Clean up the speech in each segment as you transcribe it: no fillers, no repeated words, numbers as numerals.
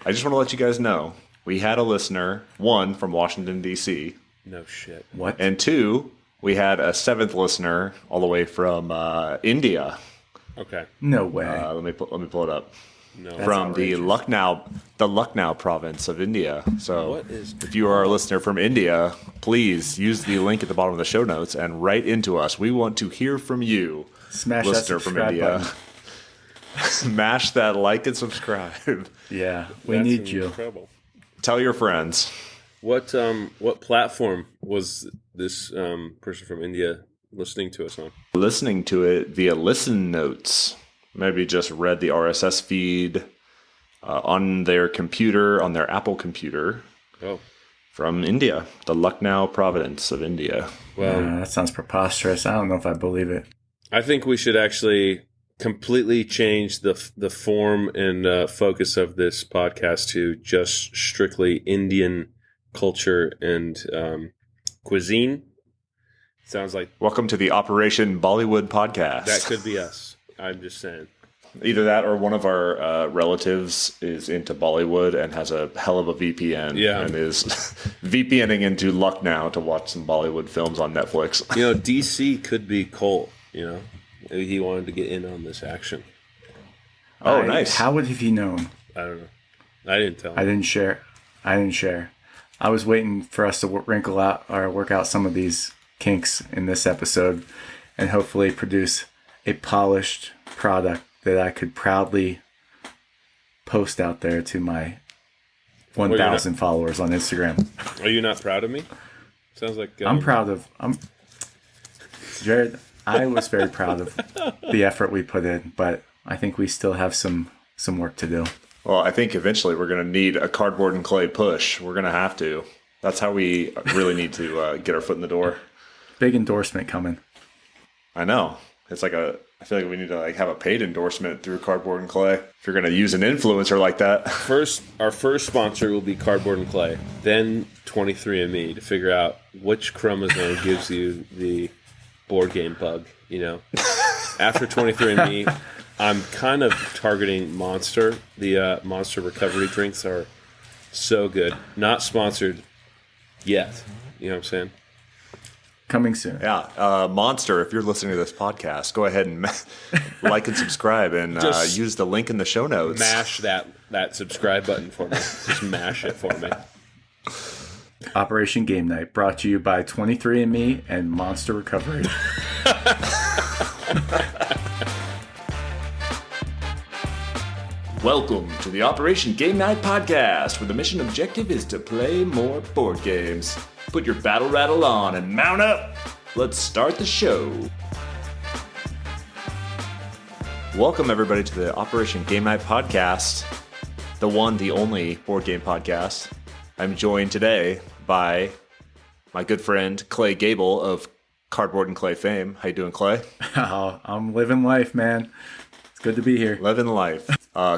I just want to let you guys know, we had a listener, 1 from Washington, D.C. No shit. What? And 2, we had a 7th listener all the way from India. Okay. No way. Let me pull it up. No. From the Lucknow province of India. So if you are a listener from India, please use the link at the bottom of the show notes and write into us. We want to hear from you, Smash listener that from subscribe India. button. Smash that like and subscribe. Yeah, we That's need you. incredible. Tell your friends. What platform was this person from India listening to us on? Listening to it via Listen Notes. Maybe just read the RSS feed on their computer, on their Apple computer. Oh. From India, the Lucknow province of India. Well, that sounds preposterous. I don't know if I believe it. I think we should actually completely change the form and focus of this podcast to just strictly Indian culture and cuisine. Sounds like Welcome to the Operation Bollywood podcast. that could be us. I'm just saying. Either that or one of our relatives is into Bollywood and has a hell of a VPN. Yeah. And is VPNing into Lucknow to watch some Bollywood films on Netflix. DC could be Cole, Maybe he wanted to get in on this action. Oh, nice. How would have he known? I don't know. I didn't tell him. I didn't share. I was waiting for us to wrinkle out or work out some of these kinks in this episode and hopefully produce a polished product that I could proudly post out there to my 1,000 followers on Instagram. Are you not proud of me? Sounds like I'm proud of Jared. I was very proud of the effort we put in, but I think we still have some work to do. Well, I think eventually we're going to need a cardboard and clay push. We're going to have to. That's how we really need to get our foot in the door. Big endorsement coming. I know. It's like I feel like we need to have a paid endorsement through Cardboard and Clay. If you're going to use an influencer like that. Our first sponsor will be Cardboard and Clay, then 23andMe to figure out which chromosome gives you the board game bug, After 23andMe, I'm kind of targeting Monster. The Monster recovery drinks are so good. Not sponsored yet. You know what I'm saying? Coming soon. Yeah. Monster, if you're listening to this podcast, go ahead and like and subscribe and use the link in the show notes. Mash that subscribe button for me. Just mash it for me. Operation Game Night brought to you by 23andMe and Monster Recovery. Welcome to the Operation Game Night podcast, where the mission objective is to play more board games. Put your battle rattle on and mount up. Let's start the show. Welcome, everybody, to the Operation Game Night podcast, the one, the only board game podcast. I'm joined today by my good friend Clay Gable of Cardboard and Clay fame. How you doing, Clay? Oh, I'm living life, man. It's good to be here. Living life.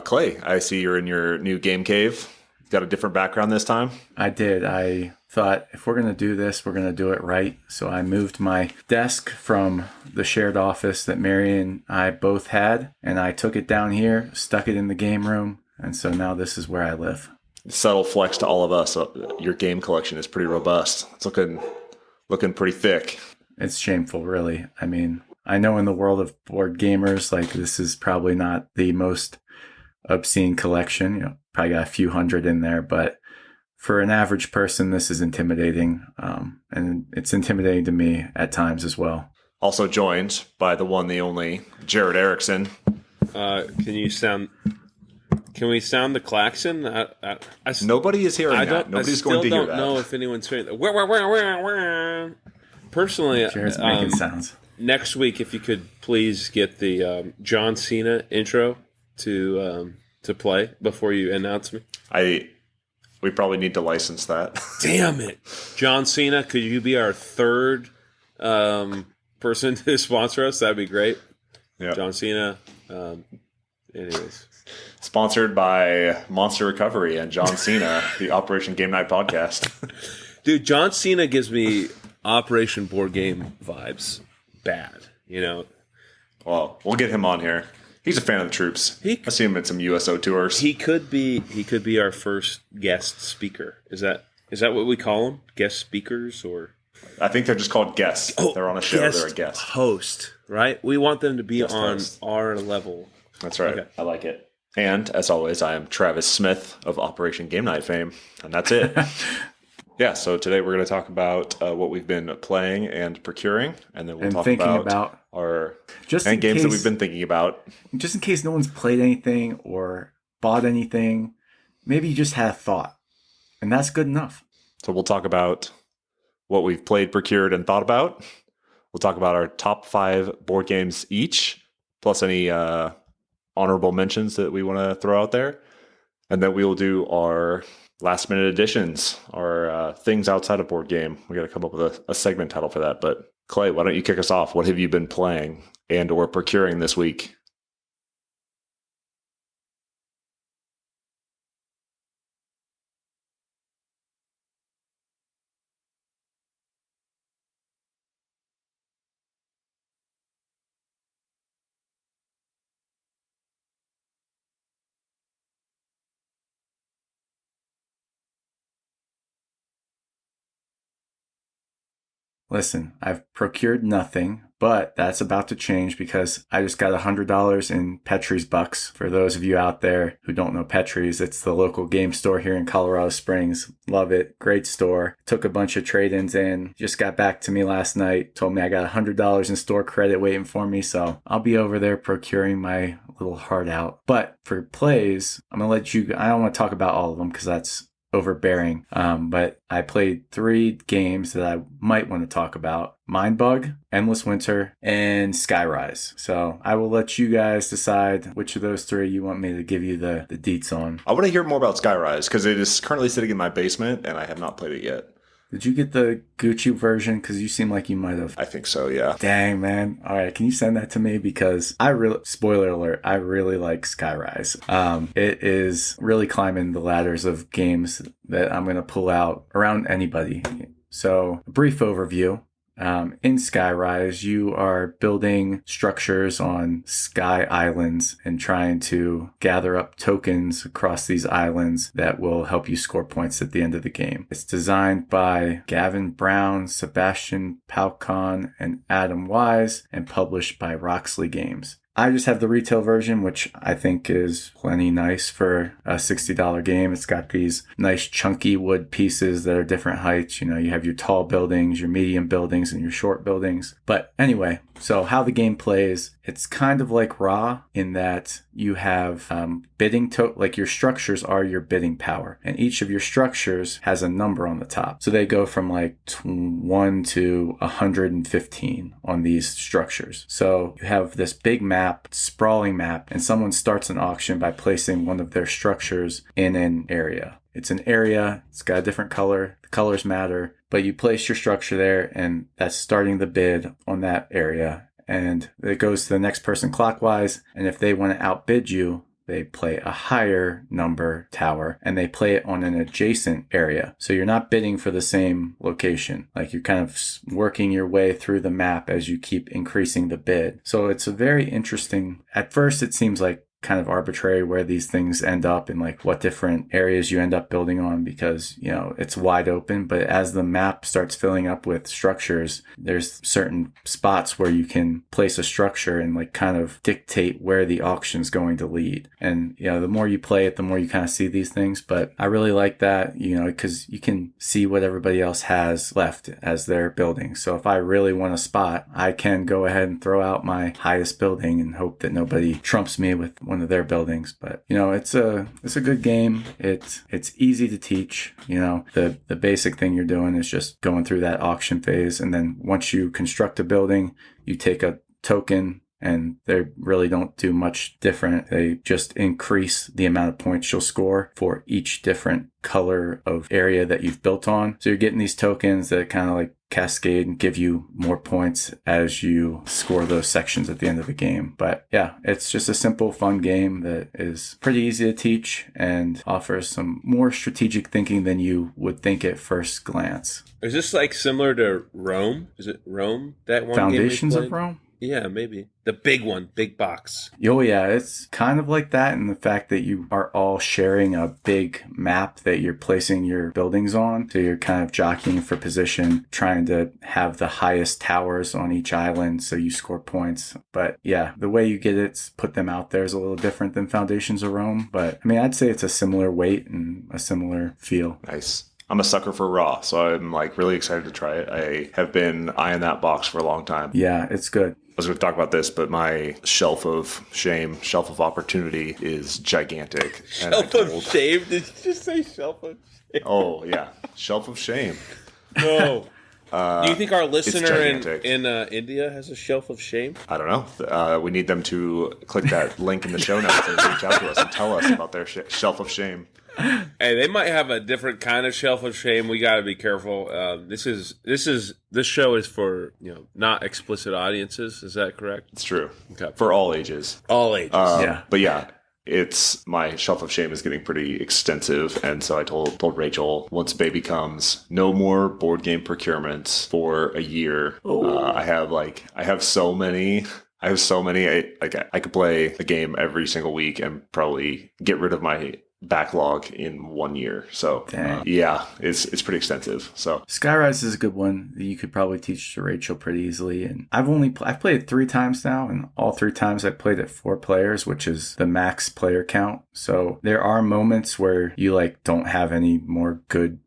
Clay, I see you're in your new game cave. Got a different background this time? I did. I thought if we're going to do this, we're going to do it right. So I moved my desk from the shared office that Mary and I both had, and I took it down here, stuck it in the game room, and so now this is where I live. Subtle flex to all of us. Your game collection is pretty robust. It's looking pretty thick. It's shameful, really. I mean, I know in the world of board gamers, this is probably not the most obscene collection. Probably got a few hundred in there, but for an average person, this is intimidating, and it's intimidating to me at times as well. Also joined by the one, the only, Jared Erickson. Can we sound the klaxon? Nobody is hearing that. Nobody's going to hear that. I don't know if anyone's hearing that. Personally, Jared's making sounds. Next week, if you could please get the John Cena intro to play before you announce me. We probably need to license that. Damn it. John Cena, could you be our third person to sponsor us? That'd be great. Yeah. John Cena. Anyways. Sponsored by Monster Recovery and John Cena, the Operation Game Night podcast. Dude, John Cena gives me Operation Board Game vibes. Bad, Well, we'll get him on here. He's a fan of the troops. I see him at some USO tours. He could be our first guest speaker. Is that what we call them? Guest speakers or? I think they're just called guests. They're on a show. They're a guest host, right? We want them to be guest on host. Our level. That's right. Okay. I like it. And as always, I am Travis Smith of Operation Game Night fame, and that's it. Yeah, so today we're going to talk about what we've been playing and procuring, and then we'll talk about our and games that we've been thinking about. Just in case no one's played anything or bought anything, maybe you just had a thought, and that's good enough. So we'll talk about what we've played, procured, and thought about. We'll talk about our top 5 board games each, plus any honorable mentions that we want to throw out there. And then we will do our last minute additions, or things outside of board game. We got to come up with a segment title for that. But Clay, why don't you kick us off? What have you been playing and or procuring this week? Listen, I've procured nothing, but that's about to change because I just got $100 in Petrie's Bucks. For those of you out there who don't know Petrie's, it's the local game store here in Colorado Springs. Love it. Great store. Took a bunch of trade-ins in. Just got back to me last night. Told me I got $100 in store credit waiting for me. So I'll be over there procuring my little heart out. But for plays, I'm going to let you, I don't want to talk about all of them because that's overbearing. But I played 3 games that I might want to talk about: Mindbug, Endless Winter, and Skyrise. So I will let you guys decide which of those 3 you want me to give you the deets on. I want to hear more about Skyrise because it is currently sitting in my basement and I have not played it yet. Did you get the Gucci version? Because you seem like you might have. I think so, yeah. Dang, man. All right, can you send that to me? Because spoiler alert, I really like Skyrise. It is really climbing the ladders of games that I'm going to pull out around anybody. So, a brief overview. In Skyrise, you are building structures on sky islands and trying to gather up tokens across these islands that will help you score points at the end of the game. It's designed by Gavin Brown, Sebastian Paucon, and Adam Wise, and published by Roxley Games. I just have the retail version, which I think is plenty nice for a $60 game. It's got these nice chunky wood pieces that are different heights. You know, you have your tall buildings, your medium buildings, and your short buildings. But anyway, so how the game plays, it's kind of like Raw in that you have bidding, like your structures are your bidding power. And each of your structures has a number on the top. So they go from like 1 to 115 on these structures. So you have this big map, sprawling map, and someone starts an auction by placing one of their structures in an area. It's an area, it's got a different color, the colors matter, but you place your structure there and that's starting the bid on that area. And it goes to the next person clockwise, and if they want to outbid you, they play a higher number tower and they play it on an adjacent area. So you're not bidding for the same location. Like you're kind of working your way through the map as you keep increasing the bid. So it's a very interesting, at first it seems like kind of arbitrary where these things end up and like what different areas you end up building on because, you know, it's wide open. But as the map starts filling up with structures, there's certain spots where you can place a structure and like kind of dictate where the auction's going to lead. And, you know, the more you play it, the more you kind of see these things. But I really like that, you know, because you can see what everybody else has left as they're building. So if I really want a spot, I can go ahead and throw out my highest building and hope that nobody trumps me with one of their buildings. But you know, it's a good game. It's easy to teach. You know, the basic thing you're doing is just going through that auction phase, and then once you construct a building, you take a token, and they really don't do much different. They just increase the amount of points you'll score for each different color of area that you've built on. So you're getting these tokens that kind of like cascade and give you more points as you score those sections at the end of the game. But yeah, it's just a simple, fun game that is pretty easy to teach and offers some more strategic thinking than you would think at first glance. Is this like similar to Rome? Is it Rome? That one Foundations game we of Rome? Yeah, maybe. The big one, big box. Oh, yeah, it's kind of like that in the fact that you are all sharing a big map that you're placing your buildings on. So you're kind of jockeying for position, trying to have the highest towers on each island so you score points. But yeah, the way you get it, put them out there is a little different than Foundations of Rome. But I mean, I'd say it's a similar weight and a similar feel. Nice. I'm a sucker for Raw, so I'm like really excited to try it. I have been eyeing that box for a long time. Yeah, it's good. I was going to talk about this, but my shelf of shame, shelf of opportunity is gigantic. Shelf of shame? Did you just say shelf of shame? Oh, yeah. Shelf of shame. No. Do you think our listener in gigantic. India has a shelf of shame? I don't know. We need them to click that link in the show notes and reach out to us and tell us about their shelf of shame. Hey, they might have a different kind of shelf of shame. We got to be careful. This show is for not explicit audiences. Is that correct? It's true. Okay. For all ages. All ages. Yeah. But yeah, it's my shelf of shame is getting pretty extensive, and so I told Rachel, once baby comes, no more board game procurements for a year. I have so many. I could play a game every single week and probably get rid of my backlog in 1 year. So yeah, it's pretty extensive. So Skyrise is a good one that you could probably teach to Rachel pretty easily. And I've played it 3 times now, and all 3 times I played it 4 players, which is the max player count. So there are moments where you don't have any more good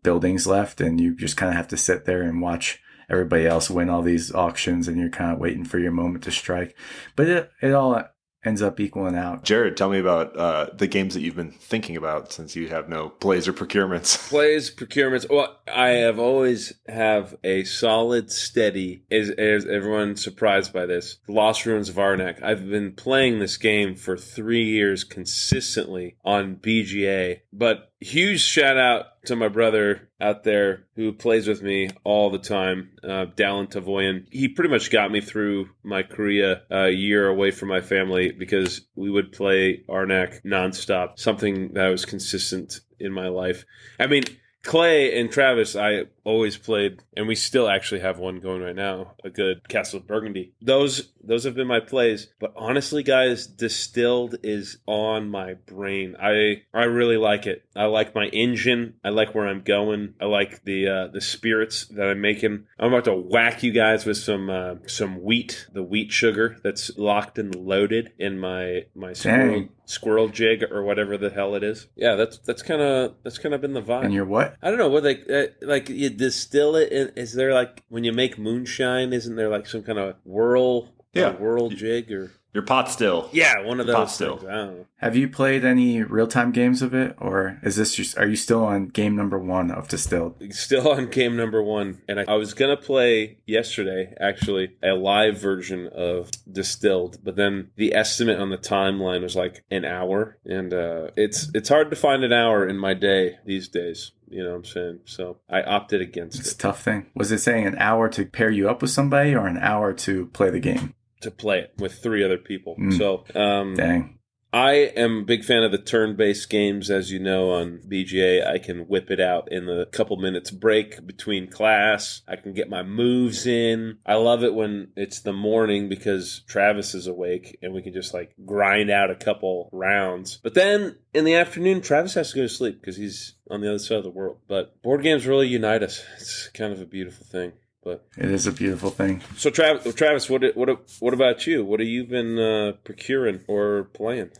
buildings left, and you just kind of have to sit there and watch everybody else win all these auctions, and you're kind of waiting for your moment to strike. But it all ends up equaling out. Jared, tell me about the games that you've been thinking about since you have no plays or procurements. Plays, procurements. Well, I have always have a solid, steady, is everyone surprised by this, Lost Ruins of Arnak. I've been playing this game for 3 years consistently on BGA, but huge shout out to my brother out there who plays with me all the time, Dallin Tavoyan. He pretty much got me through my Korea year away from my family because we would play Arnak nonstop, something that was consistent in my life. I mean, Clay and Travis, I always played, and we still actually have one going right now, a good Castle of Burgundy. Those have been my plays. But honestly, guys, Distilled is on my brain. I really like it. I like my engine. I like where I'm going. I like the spirits that I'm making. I'm about to whack you guys with some wheat, the wheat sugar that's locked and loaded in my squirrel jig or whatever the hell it is. Yeah, that's kind of been the vibe. And you're what? I don't know what you distill it. Is there when you make moonshine? Isn't there some kind of whirl jig or your pot still? Yeah, one of those pot still. things. I don't know. Have you played any real-time games of it, or are you still on game number 1 of Distilled? Still on game number 1, and I was gonna play yesterday actually a live version of Distilled, but then the estimate on the timeline was an hour, and it's hard to find an hour in my day these days. You know what I'm saying? So I opted against it. It's a tough thing. Was it saying an hour to pair you up with somebody or an hour to play the game? To play it with 3 other people. So, dang. I am a big fan of the turn-based games, as you know, on BGA. I can whip it out in the couple minutes break between class. I can get my moves in. I love it when it's the morning because Travis is awake and we can just grind out a couple rounds. But then in the afternoon, Travis has to go to sleep because he's on the other side of the world. But board games really unite us. It's kind of a beautiful thing. But it is a beautiful thing. So Travis, what about you? What have you been procuring or playing?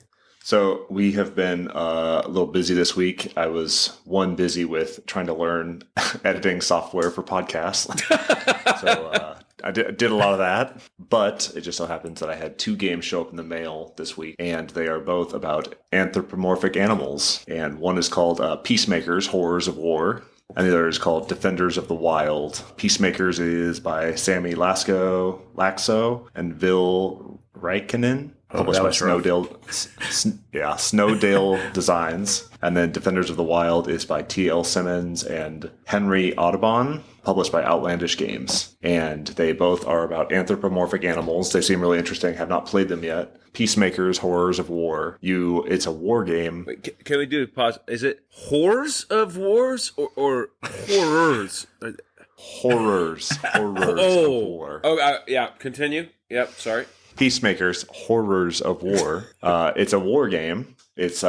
So we have been a little busy this week. I was busy with trying to learn editing software for podcasts. So I did a lot of that, but it just so happens that I had 2 games show up in the mail this week, and they are both about anthropomorphic animals. And one is called Peacemakers, Horrors of War, and the other is called Defenders of the Wild. Peacemakers is by Sammy Laxo and Vil Räikkönen. Published by Snowdale Designs. And then Defenders of the Wild is by T.L. Simmons and Henry Audubon, published by Outlandish Games. And they both are about anthropomorphic animals. They seem really interesting. Have not played them yet. Peacemakers, Horrors of War. It's a war game. Wait, can we do a pause? Is it Horrors of Wars or Horrors? Horrors of war. Yeah. Continue. Yep. Sorry. Peacemakers, Horrors of War. It's a war game. It's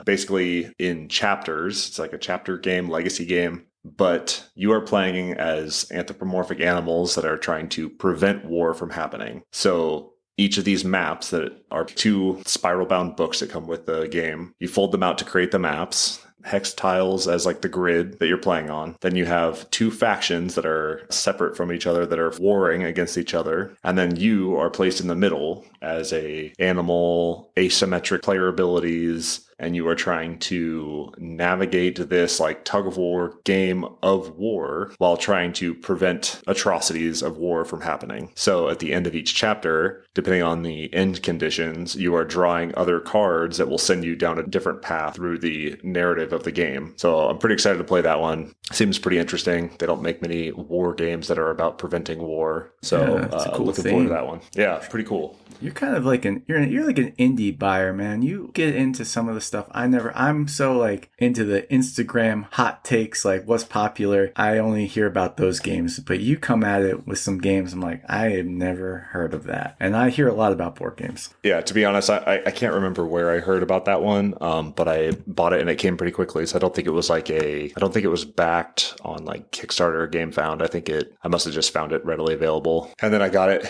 basically in chapters. It's like a chapter game, legacy game. But you are playing as anthropomorphic animals that are trying to prevent war from happening. So each of these maps that are 2 spiral-bound books that come with the game, you fold them out to create the maps. Hex tiles as like the grid that you're playing on. Then you have 2 factions that are separate from each other that are warring against each other. And then you are placed in the middle as a animal, asymmetric player abilities, and you are trying to navigate this like tug of war game of war while trying to prevent atrocities of war from happening. So at the end of each chapter, depending on the end conditions, you are drawing other cards that will send you down a different path through the narrative of the game. So I'm pretty excited to play that one. Seems pretty interesting. They don't make many war games that are about preventing war. So that's a cool looking thing. forward to that one. Yeah, pretty cool. You're kind of like you're like an indie buyer, man. You get into some of the stuff I'm so like into the Instagram hot takes, like what's popular. I only hear about those games, but you come at it with some games. I'm like, I have never heard of that. And I hear a lot about board games. Yeah, to be honest, I can't remember where I heard about that one, but I bought it and it came pretty quickly. So I don't think it was backed on like Kickstarter or GameFound. I must have just found it readily available. And then I got it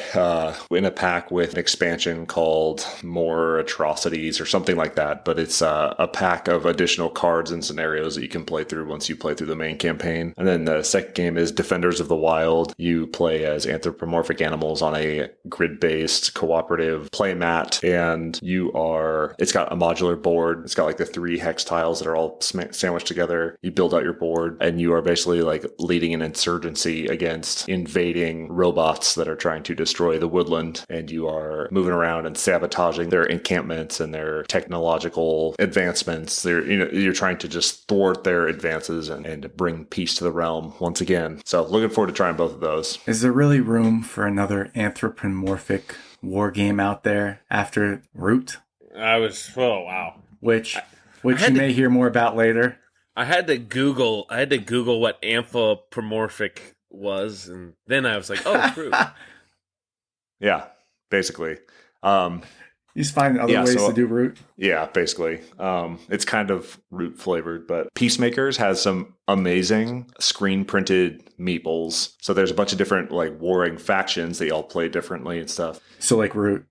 in a pack with an expansion called More Atrocities or something like that. But it's a pack of additional cards and scenarios that you can play through once you play through the main campaign. And then the second game is Defenders of the Wild. You play as anthropomorphic animals on a grid-based cooperative play mat, and it's got a modular board. It's got like the 3 hex tiles that are all sandwiched together. You build out your board, and you are basically like leading an insurgency against invading robots that are trying to destroy the woodland, and you are moving around and sabotaging their encampments and their technological advancements. You're trying to just thwart their advances and bring peace to the realm once again. So looking forward to trying both of those. Is there really room for another anthropomorphic war game out there after Root? Oh wow. Which you may hear more about later. I had to Google what anthropomorphic was, and then I was like, oh, true. Yeah, basically. You just find other ways to do Root? Yeah, basically. It's kind of Root flavored, but Peacemakers has some amazing screen printed meeples. So there's a bunch of different like warring factions. They all play differently and stuff. So like Root.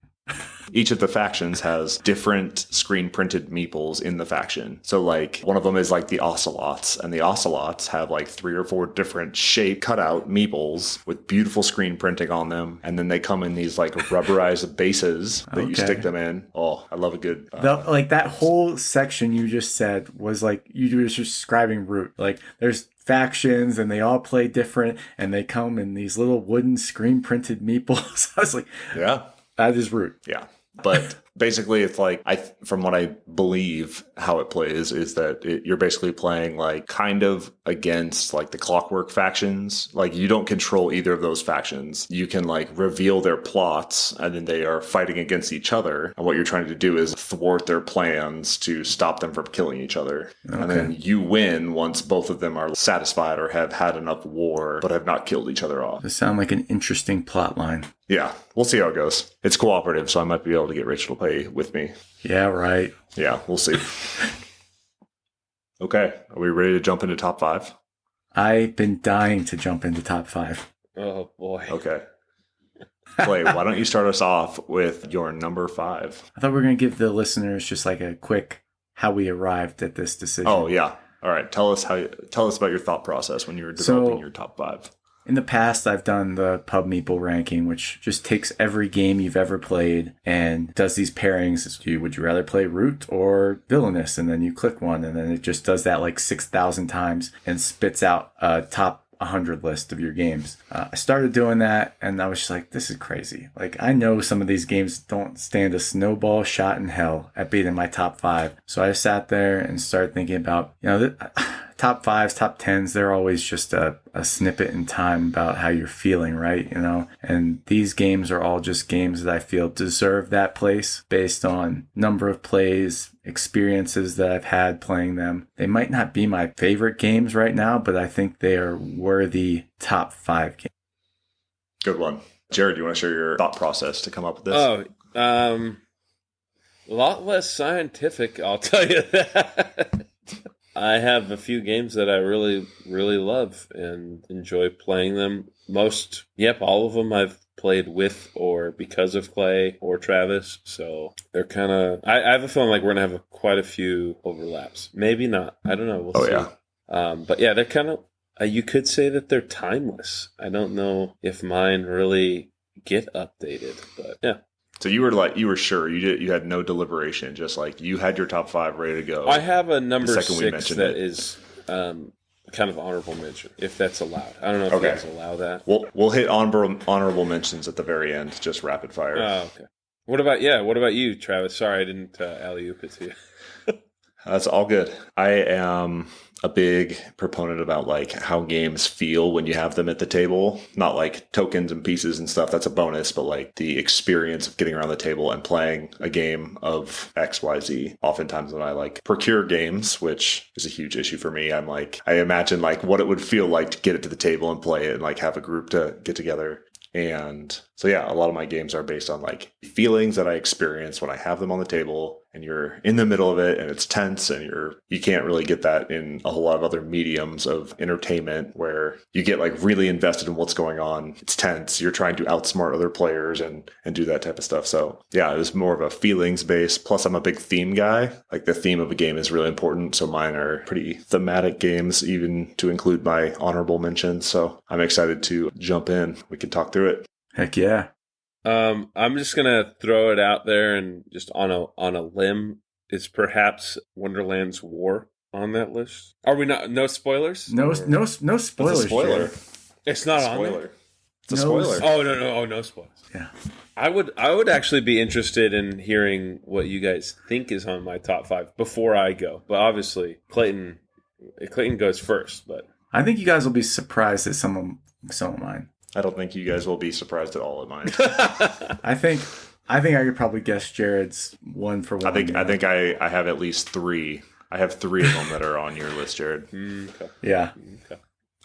Each of the factions has different screen printed meeples in the faction. So like one of them is like the Ocelots, and the Ocelots have like 3 or 4 different shape cutout meeples with beautiful screen printing on them. And then they come in these like rubberized bases that you stick them in. Oh, I love a good... like that whole section you just said was like, you were just describing Root. Like there's factions and they all play different and they come in these little wooden screen printed meeples. I was like, yeah, that is Root. Yeah. But basically, it's like, from what I believe how it plays is that you're basically playing like kind of against like the Clockwork factions. Like you don't control either of those factions. You can like reveal their plots, and then they are fighting against each other. And what you're trying to do is thwart their plans to stop them from killing each other. Okay. And then you win once both of them are satisfied or have had enough war, but have not killed each other off. This sounds like an interesting plot line. Yeah, we'll see how it goes. It's cooperative, so I might be able to get Rachel to play with me. Yeah, right. Yeah, we'll see. Okay, are we ready to jump into top 5? I've been dying to jump into top 5. Oh, boy. Okay. Clay, why don't you start us off with your number 5? I thought we were going to give the listeners just like a quick how we arrived at this decision. Oh, yeah. All right. Tell us about your thought process when you were developing your top 5. In the past, I've done the Pub Meeple ranking, which just takes every game you've ever played and does these pairings. Would you rather play Root or Villainous? And then you click one, and then it just does that like 6,000 times and spits out a top 100 list of your games. I started doing that, and I was just like, this is crazy. Like, I know some of these games don't stand a snowball shot in hell at beating my top 5. So I sat there and started thinking about, top fives, top tens, they're always just a snippet in time about how you're feeling, right? You know, and these games are all just games that I feel deserve that place based on number of plays, experiences that I've had playing them. They might not be my favorite games right now, but I think they are worthy top 5 games. Good one. Jared, do you want to share your thought process to come up with this? A lot less scientific, I'll tell you that. I have a few games that I really, really love and enjoy playing them. All of them I've played with or because of Clay or Travis. So they're kind of, I have a feeling like we're going to have quite a few overlaps. Maybe not. I don't know. We'll see. Yeah. But yeah, they're kind of, you could say that they're timeless. I don't know if mine really get updated, but yeah. So you were sure you had no deliberation, just like you had your top 5 ready to go. I have a number 6 that is kind of honorable mention, if that's allowed. I don't know if you guys allow that. We'll hit honorable mentions at the very end, just rapid fire. Oh, okay. What about you, Travis? Sorry, I didn't alley-oop it to you. That's all good. I am a big proponent about like how games feel when you have them at the table, not like tokens and pieces and stuff. That's a bonus, but like the experience of getting around the table and playing a game of XYZ. Oftentimes when I like procure games, which is a huge issue for me, I imagine like what it would feel like to get it to the table and play it and like have a group to get together. And so, yeah, a lot of my games are based on like feelings that I experience when I have them on the table and you're in the middle of it and it's tense and you can't really get that in a whole lot of other mediums of entertainment where you get like really invested in what's going on. It's tense. You're trying to outsmart other players and do that type of stuff. So yeah, it was more of a feelings based. Plus I'm a big theme guy. Like the theme of a game is really important. So mine are pretty thematic games, even to include my honorable mentions. So I'm excited to jump in. We can talk through it. Heck yeah. I'm just gonna throw it out there and just on a limb. Is perhaps Wonderland's War on that list? Are we not? No spoilers? No spoilers. It's a spoiler. Jared. It's not on there? It's a spoiler. Oh no spoilers. Yeah. I would actually be interested in hearing what you guys think is on my top 5 before I go. But obviously Clayton goes first. But I think you guys will be surprised at some of mine. I don't think you guys will be surprised at all at mine. I think I could probably guess Jared's one for one. I think I have at least 3. I have 3 of them that are on your list, Jared. Okay. Yeah. Okay.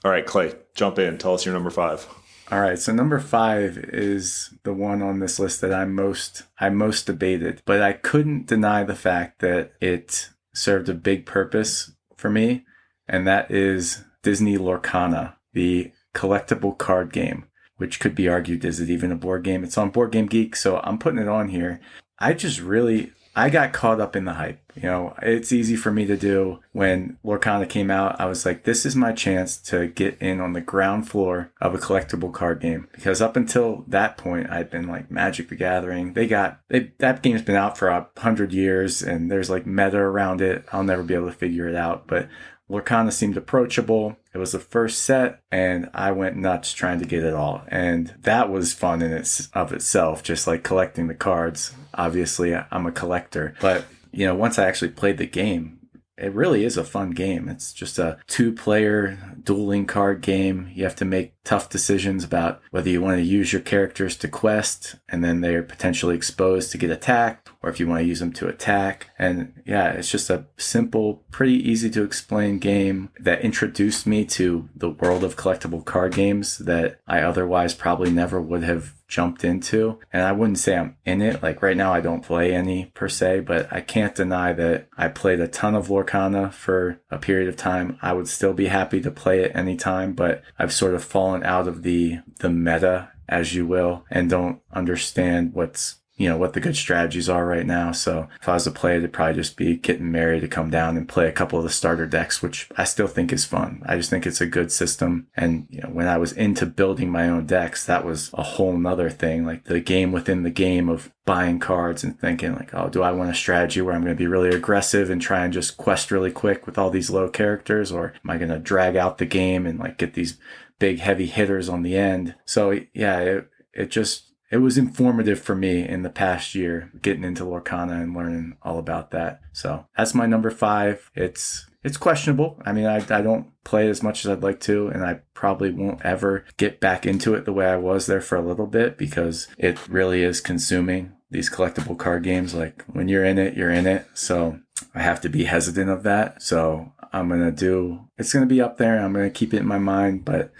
All right, Clay, jump in. Tell us your number 5. All right, so number 5 is the one on this list that I most debated, but I couldn't deny the fact that it served a big purpose for me, and that is Disney Lorcana, the collectible card game, which could be argued is it even a board game. It's on Board Game Geek, so I'm putting it on here. I got caught up in the hype. You know, it's easy for me to do. When Lorcana came out, I was like, this is my chance to get in on the ground floor of a collectible card game. Because up until that point, I'd been like Magic the Gathering. That game's been out for 100 years and there's like meta around it. I'll never be able to figure it out. But Lorcana seemed approachable. It was the first set, and I went nuts trying to get it all. And that was fun in itself, just like collecting the cards. Obviously, I'm a collector. But, you know, once I actually played the game, it really is a fun game. It's just a 2-player dueling card game. You have to make tough decisions about whether you want to use your characters to quest and then they're potentially exposed to get attacked, or if you want to use them to attack. And yeah, it's just a simple, pretty easy to explain game that introduced me to the world of collectible card games that I otherwise probably never would have jumped into. And I wouldn't say I'm in it. Like right now I don't play any per se, but I can't deny that I played a ton of Lorcana for a period of time. I would still be happy to play it anytime, but I've sort of fallen out of the meta, as you will, and don't understand what the good strategies are right now. So if I was to play it, it'd probably just be getting Mary to come down and play a couple of the starter decks, which I still think is fun. I just think it's a good system. And when I was into building my own decks, that was a whole nother thing, like the game within the game of buying cards and thinking like, oh, do I want a strategy where I'm going to be really aggressive and try and just quest really quick with all these low characters? Or am I going to drag out the game and like get these big heavy hitters on the end? So yeah, it was informative for me in the past year, getting into Lorcana and learning all about that. So that's my number 5. It's It's questionable. I mean, I don't play as much as I'd like to, and I probably won't ever get back into it the way I was there for a little bit because it really is consuming, these collectible card games. Like, when you're in it, you're in it. So I have to be hesitant of that. So it's going to be up there. I'm going to keep it in my mind. But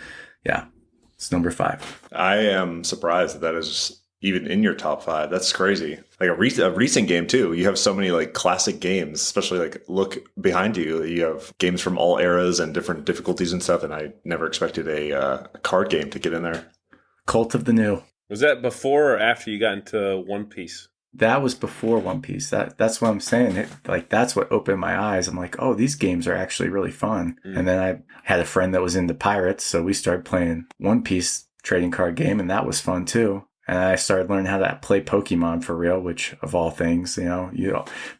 yeah, it's number 5. I am surprised that is even in your top 5. That's crazy. Like a recent game too. You have so many like classic games, especially like look behind you. You have games from all eras and different difficulties and stuff. And I never expected a card game to get in there. Cult of the New. Was that before or after you got into One Piece? That was before One Piece. That's what I'm saying. That's what opened my eyes. I'm like, oh, these games are actually really fun. And then I had a friend that was into pirates, so we started playing One Piece trading card game, and that was fun too. And I started learning how to play Pokemon for real, which of all things,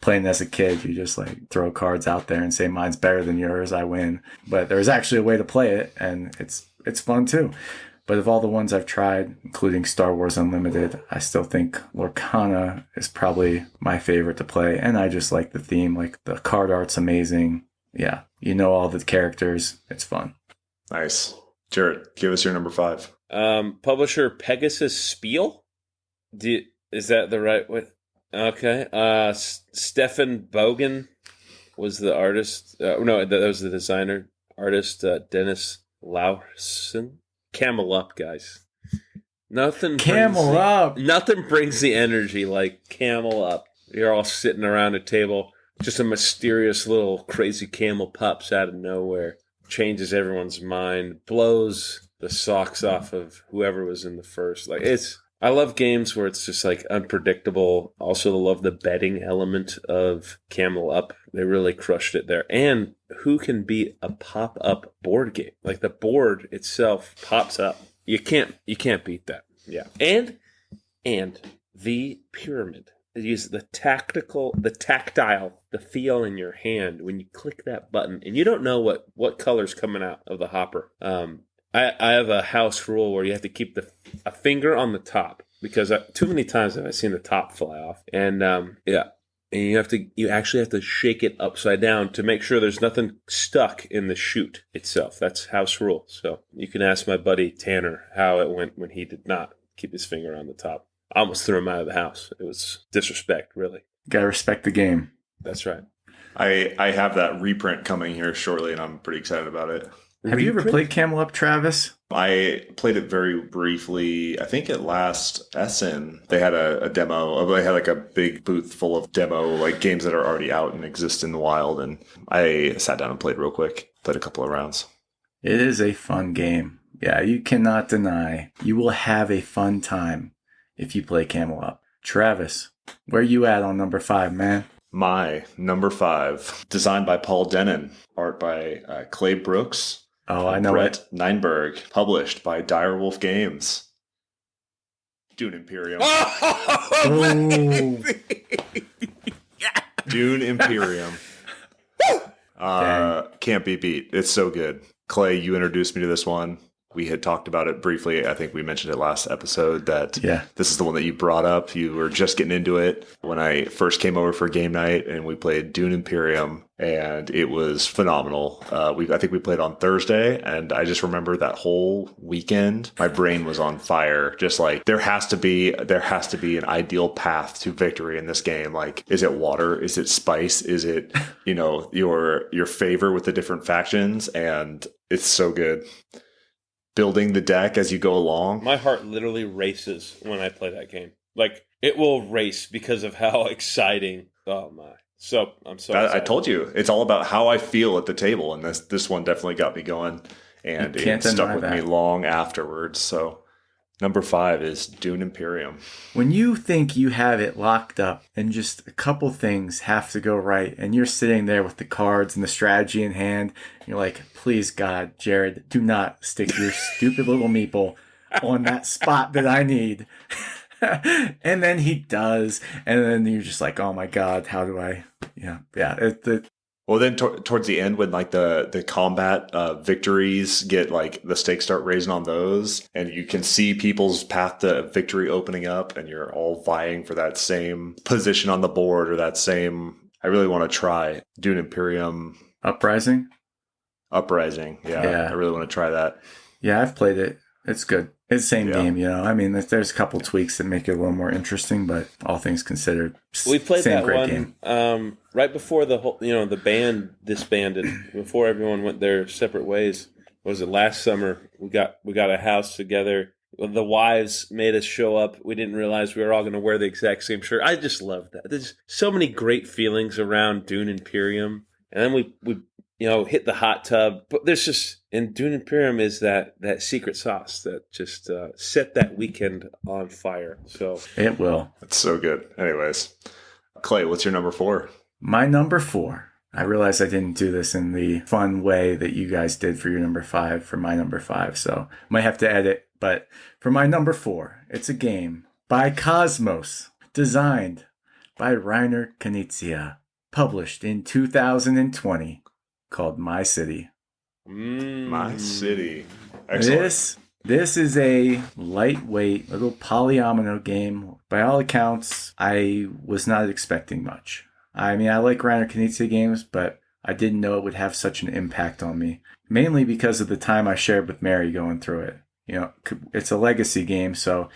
playing as a kid, you just like throw cards out there and say mine's better than yours, I win. But there's actually a way to play it, and it's fun too. But of all the ones I've tried, including Star Wars Unlimited, I still think Lorcana is probably my favorite to play. And I just like the theme. Like, the card art's amazing. Yeah, all the characters. It's fun. Nice. Jarrett, give us your number 5. Publisher Pegasus Spiel? Is that the right way? Okay. Stefan Bogen was the artist. No, that was the designer. Artist Dennis Laursen. Camel up, guys. Nothing brings the energy like camel up. You're all sitting around a table. Just a mysterious little crazy camel pops out of nowhere. Changes everyone's mind. Blows the socks off of whoever was in the first. I love games where it's just like unpredictable. Also love the betting element of Camel Up. They really crushed it there. And who can beat a pop-up board game? Like, the board itself pops up. You can't beat that. Yeah. And the pyramid. They use the tactile, the feel in your hand when you click that button, and you don't know what color's coming out of the hopper. I have a house rule where you have to keep a finger on the top, because too many times have I seen the top fly off. And and you actually have to shake it upside down to make sure there's nothing stuck in the chute itself. That's house rule. So you can ask my buddy Tanner how it went when he did not keep his finger on the top. I almost threw him out of the house. It was disrespect, really. Gotta respect the game. That's right. I have that reprint coming here shortly, and I'm pretty excited about it. Have you ever played Camel Up, Travis? I played it very briefly. I think at last Essen, they had a demo. They had like a big booth full of demo like games that are already out and exist in the wild. And I sat down and played real quick. Played a couple of rounds. It is a fun game. Yeah, you cannot deny. You will have a fun time if you play Camel Up. Travis, where you at on number 5, man? My number 5, designed by Paul Denon, art by Clay Brooks. Oh, I know Brett it. Neinberg, published by Direwolf Games. Dune Imperium. Oh. Dune Imperium. Can't be beat. It's so good. Clay, you introduced me to this one. We had talked about it briefly. I think we mentioned it last episode that This is the one that you brought up. You were just getting into it when I first came over for game night, and we played Dune Imperium, and it was phenomenal. I think we played on Thursday, and I just remember that whole weekend, my brain was on fire. Just like there has to be an ideal path to victory in this game. Like, is it water? Is it spice? Is it your favor with the different factions? And it's so good. Building the deck as you go along. My heart literally races when I play that game. Like, it will race because of how exciting. Oh my! So I'm so. I told you, it's all about how I feel at the table, and this one definitely got me going, and it stuck with me long afterwards. So, number 5 is Dune Imperium. When you think you have it locked up, and just a couple things have to go right, and you're sitting there with the cards and the strategy in hand, and you're like, please God, Jared, do not stick your stupid little meeple on that spot that I need. And then he does, and then you're just like, oh my God, how do I? Yeah. Well, then towards the end, when like the combat victories get like the stakes start raising on those, and you can see people's path to victory opening up, and you're all vying for that same position on the board or that same. I really want to try Dune Imperium. Uprising? Uprising. Yeah. I really want to try that. Yeah, I've played it. It's good. It's the same Yeah. game, I mean, there's a couple tweaks that make it a little more interesting, but all things considered, We played same that great one game. right before the whole, the band disbanded. Before everyone went their separate ways. What was it, last summer? We got a house together. The wives made us show up. We didn't realize we were all going to wear the exact same shirt. I just love that. There's so many great feelings around Dune Imperium, and then we hit the hot tub. But there's just, in Dune Imperium is that secret sauce that just set that weekend on fire. So It will. It's so good. Anyways, Clay, what's your number 4? My number 4. I realize I didn't do this in the fun way that you guys did for your number 5 for my number 5, so might have to edit. But for my number 4, it's a game by Cosmos, designed by Reiner Knizia, published in 2020, called My City. My City. Excellent. This is a lightweight little polyomino game. By all accounts, I was not expecting much. I mean, I like Reiner Knizia games, but I didn't know it would have such an impact on me. Mainly because of the time I shared with Mary going through it. It's a legacy game, so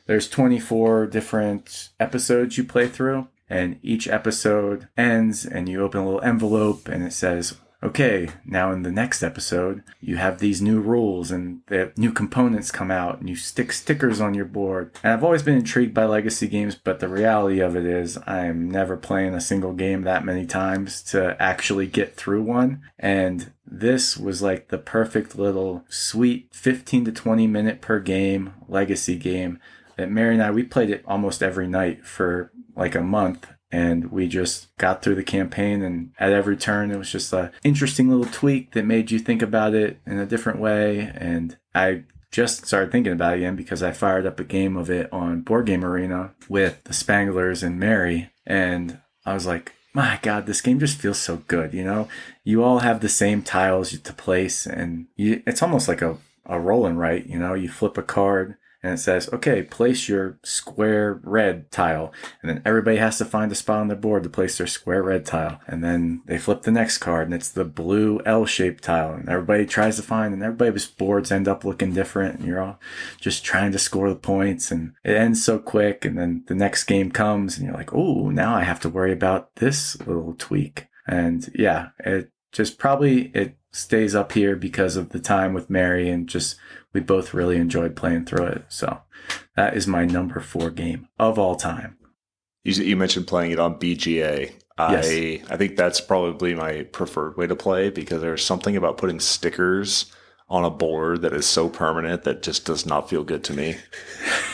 there's 24 different episodes you play through, and each episode ends, and you open a little envelope, and it says, okay, now in the next episode, you have these new rules and the new components come out and you stick stickers on your board. And I've always been intrigued by legacy games, but the reality of it is I'm never playing a single game that many times to actually get through one. And this was like the perfect little sweet 15 to 20 minute per game legacy game that Mary and we played it almost every night for like a month. And we just got through the campaign, and at every turn, it was just an interesting little tweak that made you think about it in a different way. And I just started thinking about it again because I fired up a game of it on Board Game Arena with the Spanglers and Mary. And I was like, my God, this game just feels so good. You all have the same tiles to place, and it's almost like a roll and write. You flip a card, and it says, okay, place your square red tile. And then everybody has to find a spot on their board to place their square red tile. And then they flip the next card, and it's the blue L-shaped tile. And everybody tries to find, and everybody's boards end up looking different. And you're all just trying to score the points. And it ends so quick. And then the next game comes, and you're like, oh, now I have to worry about this little tweak. And yeah, it stays up here because of the time with Mary, and just we both really enjoyed playing through it. So that is my number 4 game of all time. You mentioned playing it on BGA. Yes. I think that's probably my preferred way to play because there's something about putting stickers on a board that is so permanent that just does not feel good to me.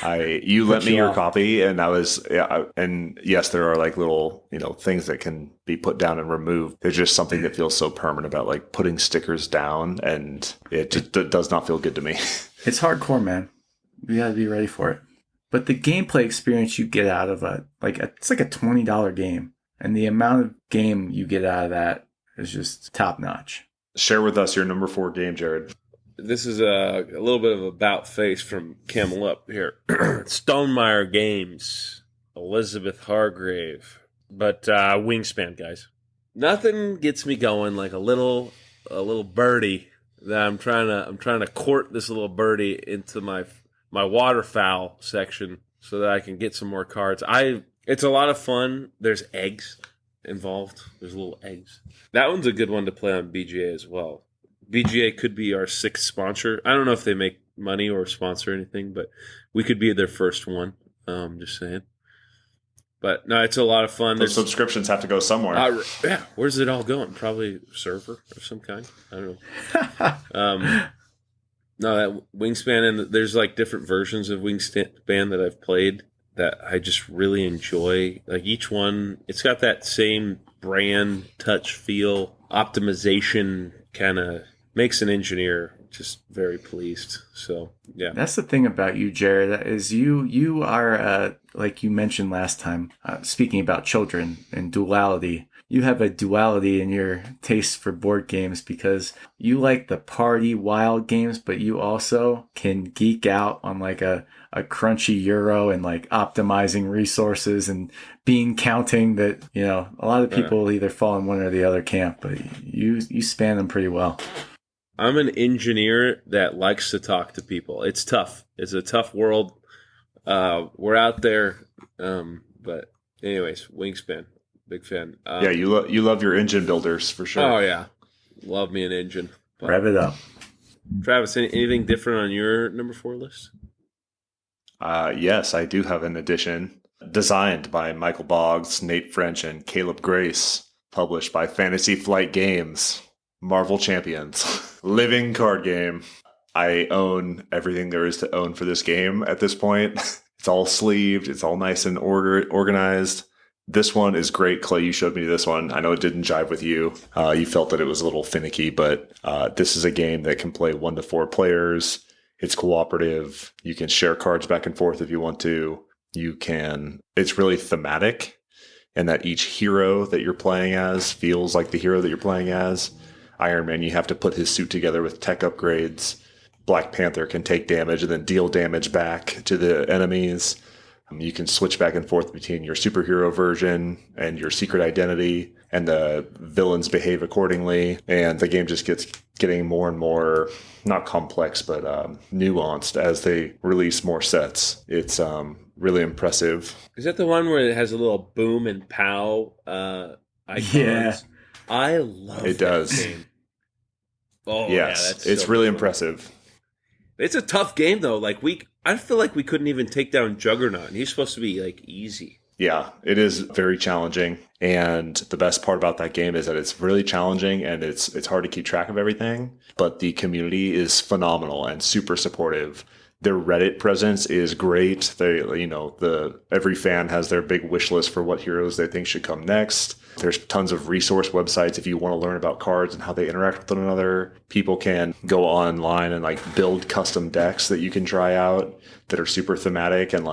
You lent me your copy, and and yes, there are like little, things that can be put down and removed. There's just something that feels so permanent about like putting stickers down, and it just does not feel good to me. It's hardcore, man. You gotta be ready for it. But the gameplay experience you get out of it's like a $20 game, and the amount of game you get out of that is just top notch. Share with us your number 4 game, Jared. This is a little bit of about face from Camel Up here. Stonemeyer Games, Elizabeth Hargrave, but Wingspan, guys. Nothing gets me going like a little birdie that I'm trying to court this little birdie into my waterfowl section so that I can get some more cards. It's a lot of fun. There's eggs involved. There's little eggs. That one's a good one to play on BGA as well. BGA could be our 6th sponsor. I don't know if they make money or sponsor anything, but we could be their first one. Just saying. But no, it's a lot of fun. Those subscriptions have to go somewhere. Yeah, where's it all going? Probably a server of some kind. I don't know. No, that Wingspan, and there's like different versions of Wingspan that I've played that I just really enjoy. Like each one, it's got that same brand touch feel, optimization kind of makes an engineer just very pleased. So yeah, that's the thing about you, Jared, is you are like you mentioned last time, speaking about children and duality, you have a duality in your taste for board games because you like the party wild games, but you also can geek out on like a crunchy Euro and like optimizing resources and bean counting that, a lot of people either fall in one or the other camp, but you span them pretty well. I'm an engineer that likes to talk to people. It's tough. It's a tough world. We're out there. But anyways, Wingspan, big fan. You love your engine builders for sure. Oh yeah, love me an engine. But, rev it up. Travis, anything different on your number 4 list? Yes, I do have an edition designed by Michael Boggs, Nate French, and Caleb Grace, published by Fantasy Flight Games. Marvel Champions. Living card game. I own everything there is to own for this game at this point. It's all sleeved. It's all nice and organized. This one is great. Clay, you showed me this one. I know it didn't jive with you. You felt that it was a little finicky, but this is a game that can play 1 to 4 players. It's cooperative. You can share cards back and forth if you want to. It's really thematic, and that each hero that you're playing as feels like the hero that you're playing as. Iron Man, you have to put his suit together with tech upgrades. Black Panther can take damage and then deal damage back to the enemies. You can switch back and forth between your superhero version and your secret identity, and the villains behave accordingly. And the game just gets getting more and more, not complex, but nuanced as they release more sets. It's really impressive. Is that the one where it has a little boom and pow icons? Yeah. I love it. That Does. game. Oh, yes, yeah, it's really impressive. It's a tough game though. I feel like we couldn't even take down Juggernaut, and he's supposed to be easy. Yeah, it is very challenging, and the best part about that game is that it's really challenging and it's hard to keep track of everything, but the community is phenomenal and super supportive. Their Reddit presence is great. They, every fan has their big wish list for what heroes they think should come next. There's tons of resource websites if you want to learn about cards and how they interact with one another. People can go online and build custom decks that you can try out that are super thematic and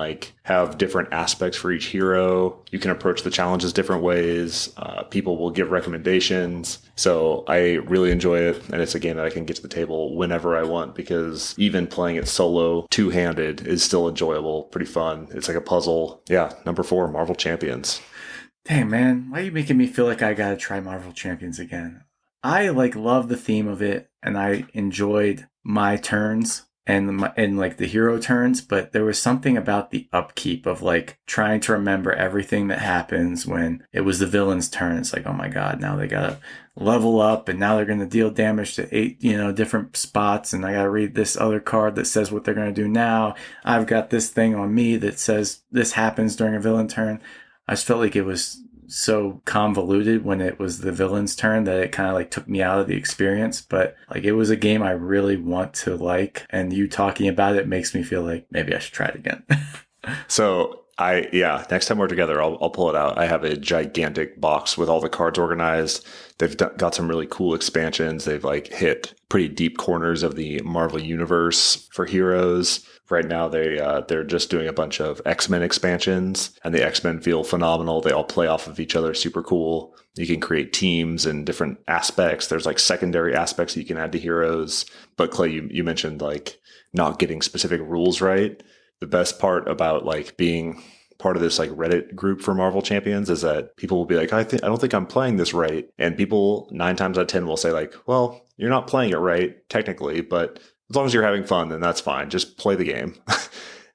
have different aspects for each hero. You can approach the challenges different ways. People will give recommendations. So I really enjoy it, and it's a game that I can get to the table whenever I want, because even playing it solo, two-handed, is still enjoyable, pretty fun. It's like a puzzle. Yeah, number 4, Marvel Champions. Dang, man, why are you making me feel like I gotta try Marvel Champions again? I love the theme of it, and I enjoyed my turns and the hero turns, but there was something about the upkeep of trying to remember everything that happens when it was the villain's turn. It's oh my god, now they gotta level up, and now they're gonna deal damage to 8 different spots, and I gotta read this other card that says what they're gonna do now. I've got this thing on me that says this happens during a villain turn. I just felt like it was so convoluted when it was the villain's turn that it kind of took me out of the experience. But it was a game I really want to and you talking about it makes me feel like maybe I should try it again. So next time we're together, I'll pull it out. I have a gigantic box with all the cards organized. They've got some really cool expansions. They've hit pretty deep corners of the Marvel universe for heroes. Right now, they're just doing a bunch of X-Men expansions, and the X-Men feel phenomenal. They all play off of each other, super cool. You can create teams and different aspects. There's secondary aspects that you can add to heroes. But Clay, you mentioned not getting specific rules right. The best part about being part of this Reddit group for Marvel Champions is that people will be I don't think I'm playing this right, and people 9 times out of 10 will say well, you're not playing it right technically, but as long as you're having fun, then that's fine. Just play the game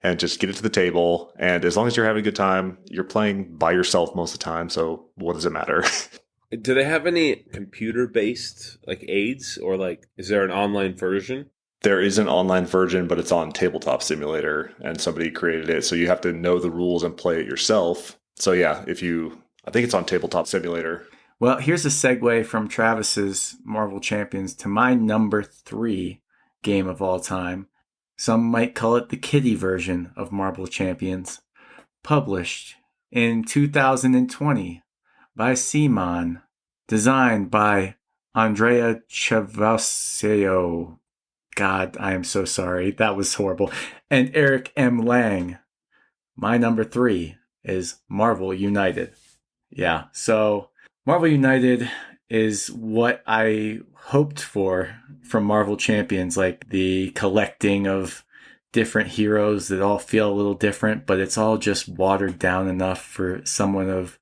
and just get it to the table. And as long as you're having a good time, you're playing by yourself most of the time. So what does it matter? Do they have any computer-based aids, or is there an online version? There is an online version, but it's on Tabletop Simulator, and somebody created it. So you have to know the rules and play it yourself. So yeah, I think it's on Tabletop Simulator. Well, here's a segue from Travis's Marvel Champions to my number 3 game of all time. Some might call it the kiddie version of Marvel Champions. Published in 2020 by Simon. Designed by Andrea Chavaseo. God, I am so sorry. That was horrible. And Eric M. Lang. My number 3 is Marvel United. Yeah, so Marvel United is what I hoped for from Marvel Champions, like the collecting of different heroes that all feel a little different, but it's all just watered down enough for someone of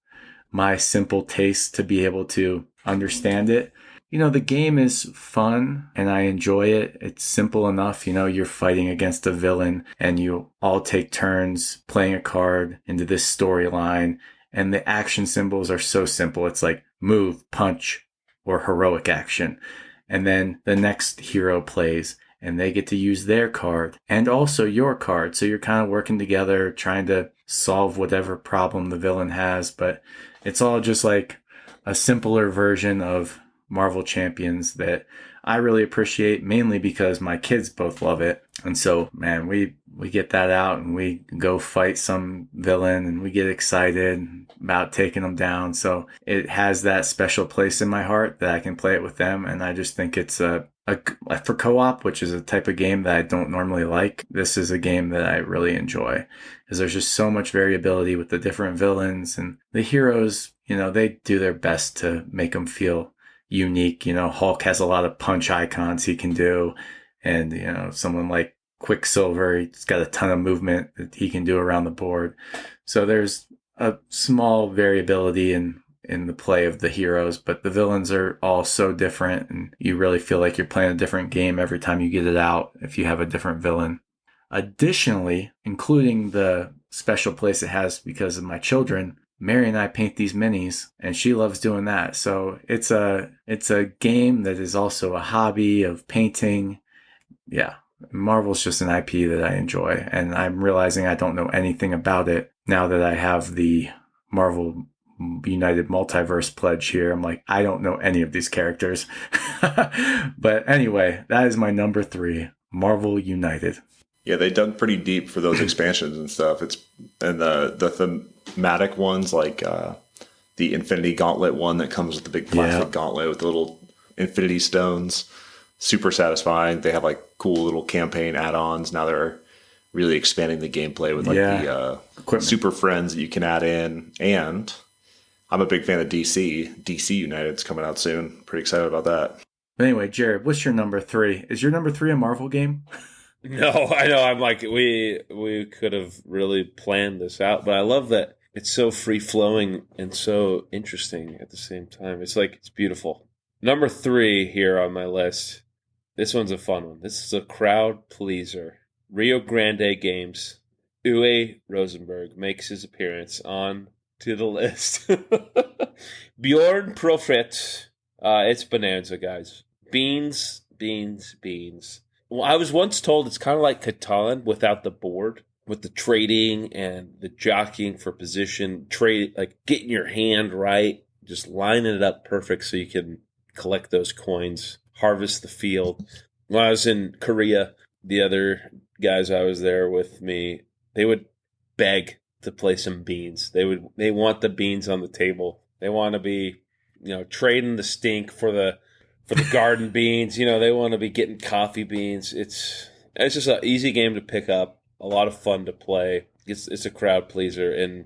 my simple taste to be able to understand it. The game is fun and I enjoy it. It's simple enough. You're fighting against a villain and you all take turns playing a card into this storyline. And the action symbols are so simple. It's like move, punch, or heroic action. And then the next hero plays and they get to use their card and also your card. So you're kind of working together, trying to solve whatever problem the villain has. But it's all just like a simpler version of Marvel Champions that I really appreciate, mainly because my kids both love it. And so, man, we get that out and we go fight some villain and we get excited about taking them down. So it has that special place in my heart that I can play it with them. And I just think it's for co-op, which is a type of game that I don't normally like. This is a game that I really enjoy because there's just so much variability with the different villains and the heroes. They do their best to make them feel unique. Hulk has a lot of punch icons he can do. And, someone like Quicksilver, he's got a ton of movement that he can do around the board. So there's a small variability in the play of the heroes, but the villains are all so different and you really feel like you're playing a different game every time you get it out if you have a different villain. Additionally, including the special place it has because of my children, Mary and I paint these minis and she loves doing that. So it's a game that is also a hobby of painting. Yeah. Marvel's just an IP that I enjoy and I'm realizing I don't know anything about it now that I have the Marvel United Multiverse pledge here. I'm like, I don't know any of these characters. But anyway, that is my number 3, Marvel United. Yeah, they dug pretty deep for those expansions and stuff. And the thematic ones like the Infinity Gauntlet one that comes with the big plastic gauntlet with the little Infinity Stones. Super satisfying. They have like cool little campaign add-ons. Now they're really expanding the gameplay with like the super friends that you can add in. And I'm a big fan of DC. DC United's coming out soon. Pretty excited about that. Anyway, Jared, what's your number 3? Is your number 3 a Marvel game? No, I know. I'm like, we could have really planned this out, but I love that it's so free flowing and so interesting at the same time. It's like, it's beautiful. Number 3 here on my list. This one's a fun one. This is a crowd pleaser. Rio Grande Games. Uwe Rosenberg makes his appearance on to the list. Bjorn Profit. It's Bonanza, guys. Beans, beans, beans. Well, I was once told it's kind of like Catan without the board, with the trading and the jockeying for position, like getting your hand right, just lining it up perfect so you can collect those coins, harvest the field. When I was in Korea, the other guys I was there with me, they would beg to play some beans. They want the beans on the table. They want to be, trading the stink for the garden beans. They want to be getting coffee beans. It's just an easy game to pick up, a lot of fun to play. It's a crowd pleaser, and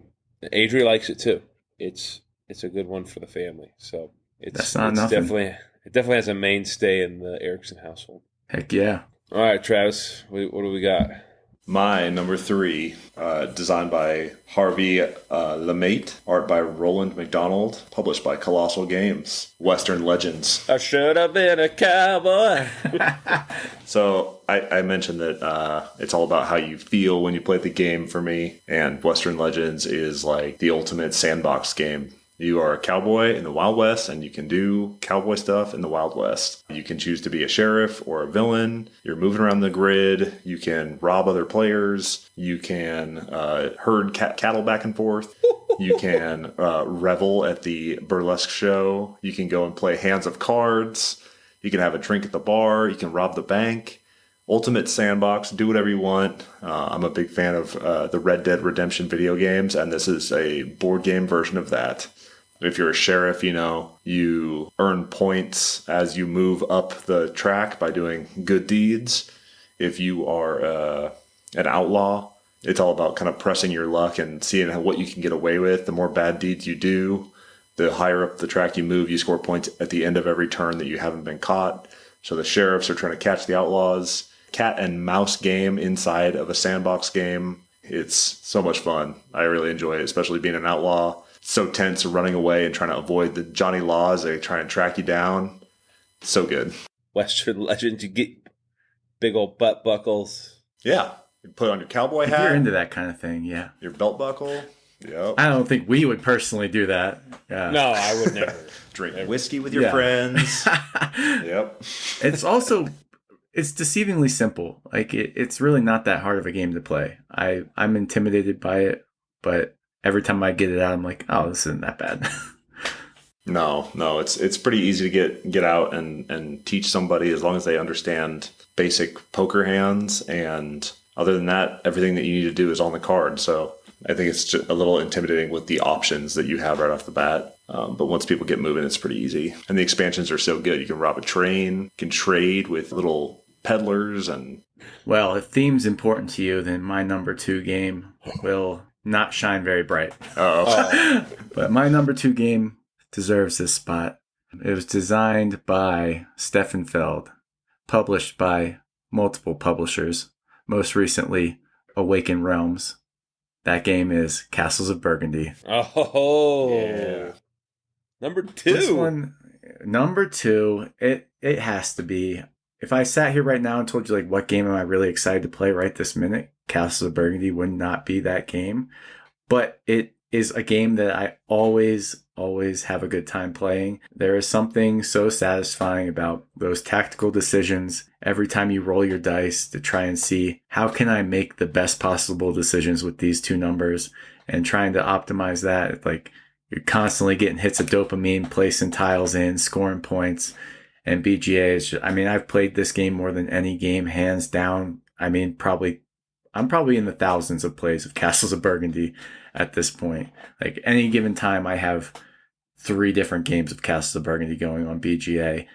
Adri likes it too. It's a good one for the family. So it definitely has a mainstay in the Erickson household. Heck yeah! All right, Travis, what do we got? My number 3, designed by Harvey LeMaitre, art by Roland McDonald, published by Colossal Games, Western Legends. I should have been a cowboy. So I mentioned that it's all about how you feel when you play the game for me, and Western Legends is like the ultimate sandbox game. You are a cowboy in the Wild West, and you can do cowboy stuff in the Wild West. You can choose to be a sheriff or a villain. You're moving around the grid. You can rob other players. You can herd cattle back and forth. You can revel at the burlesque show. You can go and play hands of cards. You can have a drink at the bar. You can rob the bank. Ultimate sandbox, do whatever you want. I'm a big fan of the Red Dead Redemption video games, and this is a board game version of that. If you're a sheriff, you earn points as you move up the track by doing good deeds. If you are an outlaw, it's all about kind of pressing your luck and seeing what you can get away with. The more bad deeds you do, The higher up the track you move, you score points at the end of every turn that you haven't been caught. So the sheriffs are trying to catch the outlaws. Cat and mouse game inside of a sandbox game. It's so much fun. I really enjoy it, especially being an outlaw. So tense, running away and trying to avoid the Johnny Law as they try and track you down. So good. Western legend, you get big old butt buckles. Yeah. You put on your cowboy If hat. you're into that kind of thing, yeah. Your belt buckle. Yep. I don't think we would personally do that. No, I would never. Drink whiskey with your friends. Yep. It's deceivingly simple. Like it's really not that hard of a game to play. I'm intimidated by it, but every time I get it out, I'm like, oh, this isn't that bad. No, it's pretty easy to get out and teach somebody as long as they understand basic poker hands. And other than that, everything that you need to do is on the card. So I think it's just a little intimidating with the options that you have right off the bat. But once people get moving, it's pretty easy. And the expansions are so good. You can rob a train, you can trade with little peddlers. And well, if theme's important to you, then my number 2 game will not shine very bright. But my number 2 game deserves this spot. It was designed by Stefan Feld, published by multiple publishers, most recently Awaken Realms. That game is Castles of Burgundy. Oh, yeah. Number 2. This one, number 2, it has to be. If I sat here right now and told you, like, what game am I really excited to play right this minute, Castles of Burgundy would not be that game. But it is a game that I always have a good time playing. There is something so satisfying about those tactical decisions every time you roll your dice to try and see how can I make the best possible decisions with these 2 numbers, and trying to optimize that. Like, you're constantly getting hits of dopamine, placing tiles in, scoring points. And BGA is just, I mean, I've played this game more than any game, hands down. I mean, I'm probably in the thousands of plays of Castles of Burgundy at this point. Like, any given time, I have 3 different games of Castles of Burgundy going on BGA.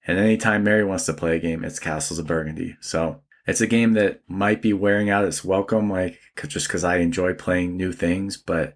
And anytime Mary wants to play a game, it's Castles of Burgundy. So it's a game that might be wearing out its welcome, like, just because I enjoy playing new things. But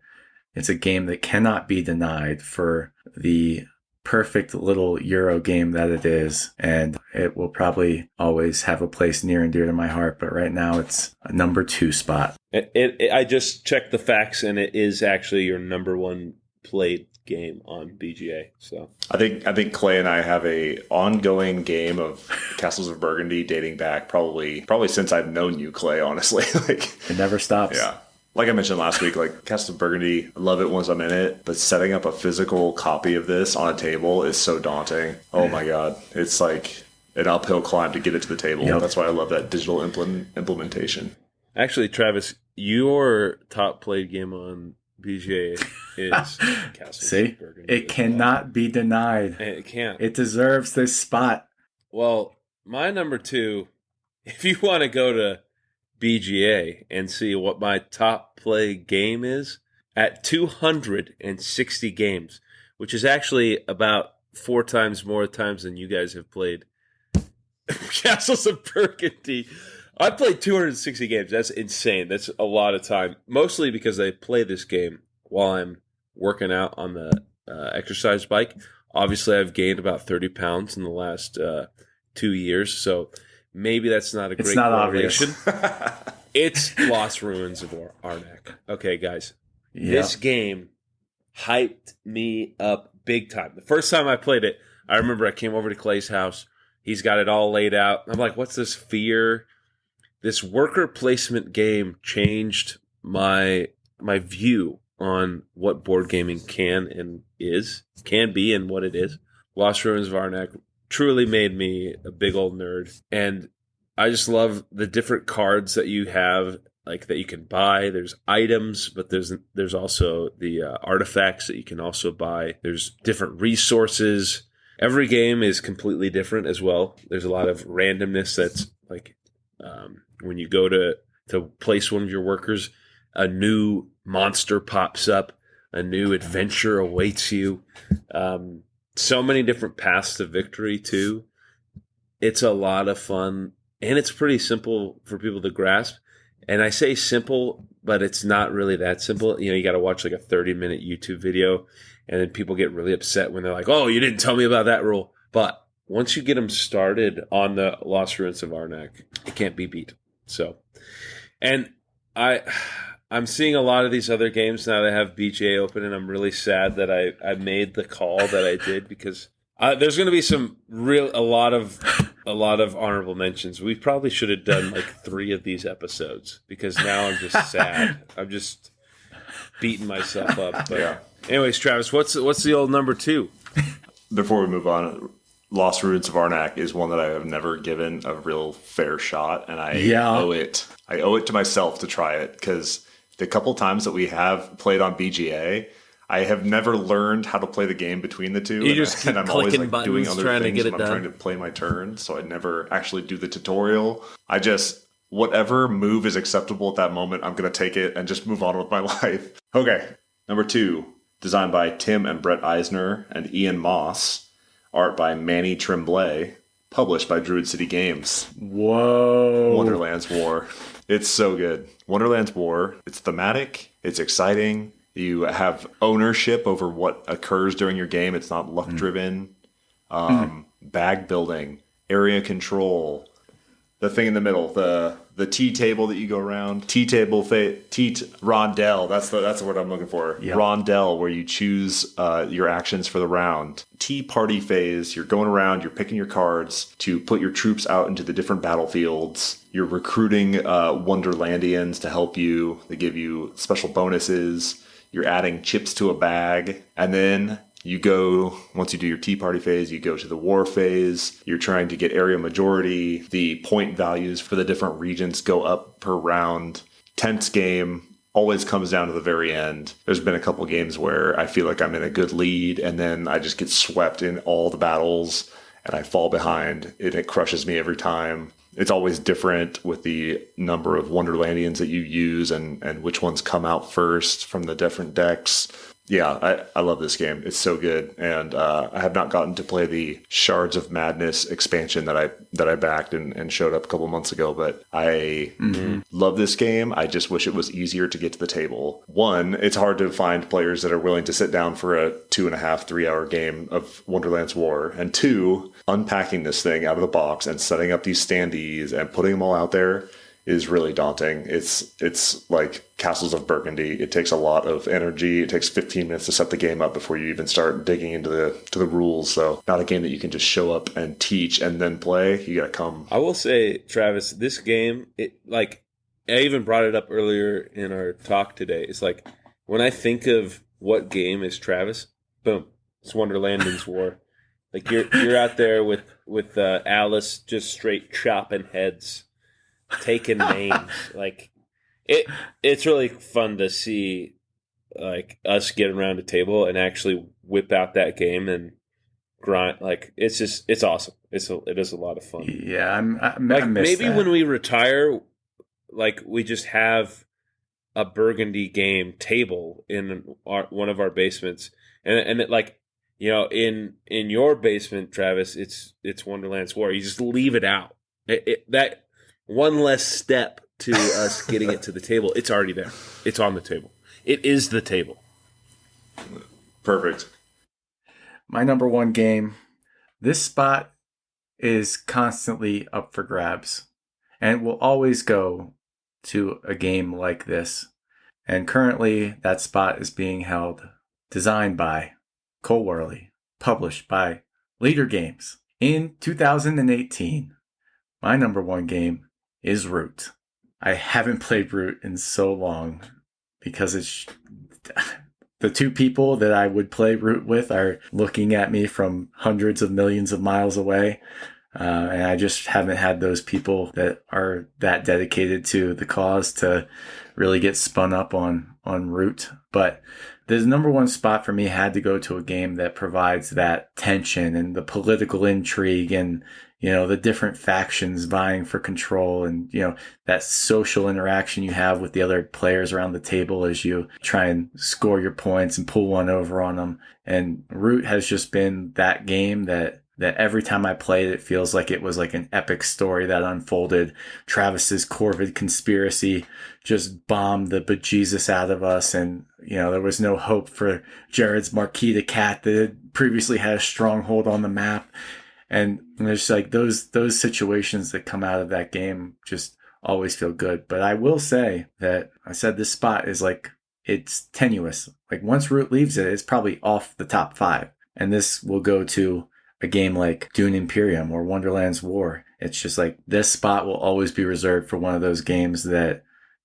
it's a game that cannot be denied for the perfect little Euro game that it is, and it will probably always have a place near and dear to my heart. But right now, it's a number 2 spot. I just checked the facts, and it is actually your number 1 played game on BGA. So I think Clay and I have a ongoing game of Castles of Burgundy dating back probably since I've known you, Clay. Honestly, like It never stops. Yeah. Like I mentioned last week, like Castles of Burgundy, I love it once I'm in it, but setting up a physical copy of this on a table is so daunting. Oh my God. It's like an uphill climb to get it to the table. Yep. That's why I love that digital implementation. actually, Travis, your top played game on BGA is Castles See? of Burgundy. It cannot be denied. It can't. It deserves this spot. Well, my number 2, if you want to go to BGA and see what my top play game is, at 260 games, which is actually about 4 times more times than you guys have played Castles of Burgundy. I played 260 games. That's insane. That's a lot of time. Mostly because I play this game while I'm working out on the exercise bike. Obviously, I've gained about 30 pounds in the last 2 years, so maybe that's not a great correlation. It's Lost Ruins of Arnak. Okay, guys. Yeah. This game hyped me up big time. The first time I played it, I remember I came over to Clay's house. He's got it all laid out. I'm like, what's this fear? This worker placement game changed my view on what board gaming can be and what it is. Lost Ruins of Arnak truly made me a big old nerd. And I just love the different cards that you have, like that you can buy. There's items, but there's also the artifacts that you can also buy. There's different resources. Every game is completely different as well. There's a lot of randomness that's like when you go to place one of your workers, a new monster pops up, a new adventure awaits you. So many different paths to victory too. It's a lot of fun. And it's pretty simple for people to grasp. And I say simple, but it's not really that simple. You got to watch like a 30-minute YouTube video, and then people get really upset when they're like, "Oh, you didn't tell me about that rule." But once you get them started on the Lost Ruins of Arnak, it can't be beat. So, and I'm seeing a lot of these other games now that have BGA open, and I'm really sad that I made the call that I did, because there's going to be a lot of honorable mentions. We probably should have done like 3 of these episodes, because now I'm just sad. I'm just beating myself up. But Yeah. anyways, Travis, what's the old number 2? Before we move on, Lost Ruins of Arnak is one that I have never given a real fair shot, and I owe it to myself to try it, because the couple times that we have played on BGA, I have never learned how to play the game between the two. You just keep I'm always clicking like doing buttons, other trying to things get it when I'm done. trying to play my turn, so I never actually do the tutorial. I just, whatever move is acceptable at that moment, I'm going to take it and just move on with my life. Okay, number 2, designed by Tim and Brett Eisner and Ian Moss, art by Manny Tremblay, published by Druid City Games. Whoa. Wonderland's War. It's so good. Wonderland's War, it's thematic, it's exciting. You have ownership over what occurs during your game. It's not luck driven. Bag building, area control, the thing in the middle, the tea table that you go around, rondelle. That's the word I'm looking for. Yep. Rondelle, where you choose your actions for the round. Tea party phase. You're going around. You're picking your cards to put your troops out into the different battlefields. You're recruiting Wonderlandians to help you. They give you special bonuses. You're adding chips to a bag, and then you go, once you do your tea party phase, you go to the war phase. You're trying to get area majority. The point values for the different regions go up per round. Tense game always comes down to the very end. There's been a couple games where I feel like I'm in a good lead, and then I just get swept in all the battles, and I fall behind, and it crushes me every time. It's always different with the number of Wonderlandians that you use and which ones come out first from the different decks. Yeah, I love this game. It's so good, and I have not gotten to play the Shards of Madness expansion that I backed and showed up a couple months ago. But I love this game. I just wish it was easier to get to the table. One, it's hard to find players that are willing to sit down for a 2.5, 3 hour game of Wonderland's War. And 2, unpacking this thing out of the box and setting up these standees and putting them all out there is really daunting. It's like Castles of Burgundy. It takes a lot of energy. It takes 15 minutes to set the game up before you even start digging into the rules. So not a game that you can just show up and teach and then play. You got to come. I will say, Travis, this game, I even brought it up earlier in our talk today. It's like, when I think of what game is Travis, boom, it's Wonderland's War. Like you're out there with Alice just straight chopping heads, taking names. Like it's really fun to see, like, us get around a table and actually whip out that game and grind. Like, it's awesome. It is a lot of fun. Yeah, I Like, miss maybe that. when we retire, like, we just have a Burgundy game table in one of our basements, and it, like, you know, in your basement, Travis, it's Wonderland's War. You just leave it out. That one less step to us getting it to the table. It's already there. It's on the table. It is the table. Perfect. My number 1 game, this spot is constantly up for grabs, and it will always go to a game like this. And currently, that spot is being held, designed by Cole Worley, published by Leader Games. In 2018, my number 1 game is Root. I haven't played Root in so long because it's the 2 people that I would play Root with are looking at me from hundreds of millions of miles away. And I just haven't had those people that are that dedicated to the cause to really get spun up on Root. But the number 1 spot for me had to go to a game that provides that tension and the political intrigue and, you know, the different factions vying for control and, you know, that social interaction you have with the other players around the table as you try and score your points and pull one over on them. And Root has just been that game that that every time I play it, it feels like it was like an epic story that unfolded. Travis's Corvid conspiracy just bombed the bejesus out of us. And, there was no hope for Jared's Marquis de Cat that had previously had a stronghold on the map. And there's like those situations that come out of that game just always feel good. But I will say that I said this spot is like, it's tenuous. Like once Root leaves it, it's probably off the top 5. And this will go to a game like Dune Imperium or Wonderland's War. It's just like this spot will always be reserved for one of those games that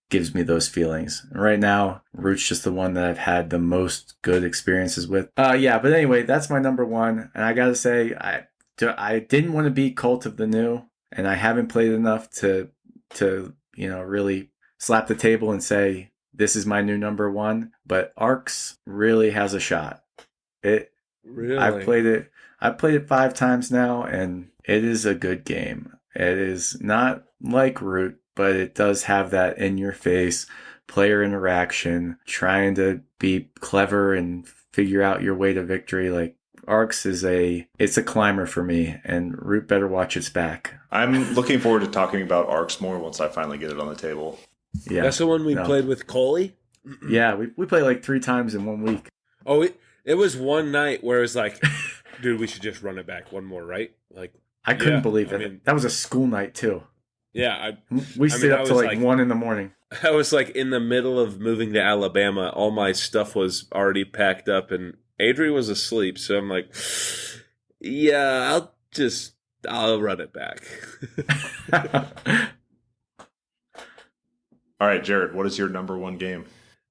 gives me those feelings. And right now, Root's just the one that I've had the most good experiences with. But anyway, that's my number 1. And I gotta say, I didn't want to beat Cult of the New, and I haven't played enough to really slap the table and say this is my new number 1. But Arcs really has a shot. Really? I've played it 5 times now, and it is a good game. It is not like Root, but it does have that in-your-face player interaction, trying to be clever and figure out your way to victory. Like Arcs it's a climber for me, and Root better watch its back. I'm looking forward to talking about Arcs more once I finally get it on the table. Yeah, that's the one we played with Coley. Yeah, we played like 3 times in 1 week. Oh, it was one night where it was like, dude, we should just run it back one more, right? Like, I couldn't believe it. I mean, that was a school night too. Yeah, we stayed up till like 1 a.m. I was like in the middle of moving to Alabama. All my stuff was already packed up, and Adri was asleep. So I'm like, yeah, I'll run it back. All right, Jared, what is your number 1 game?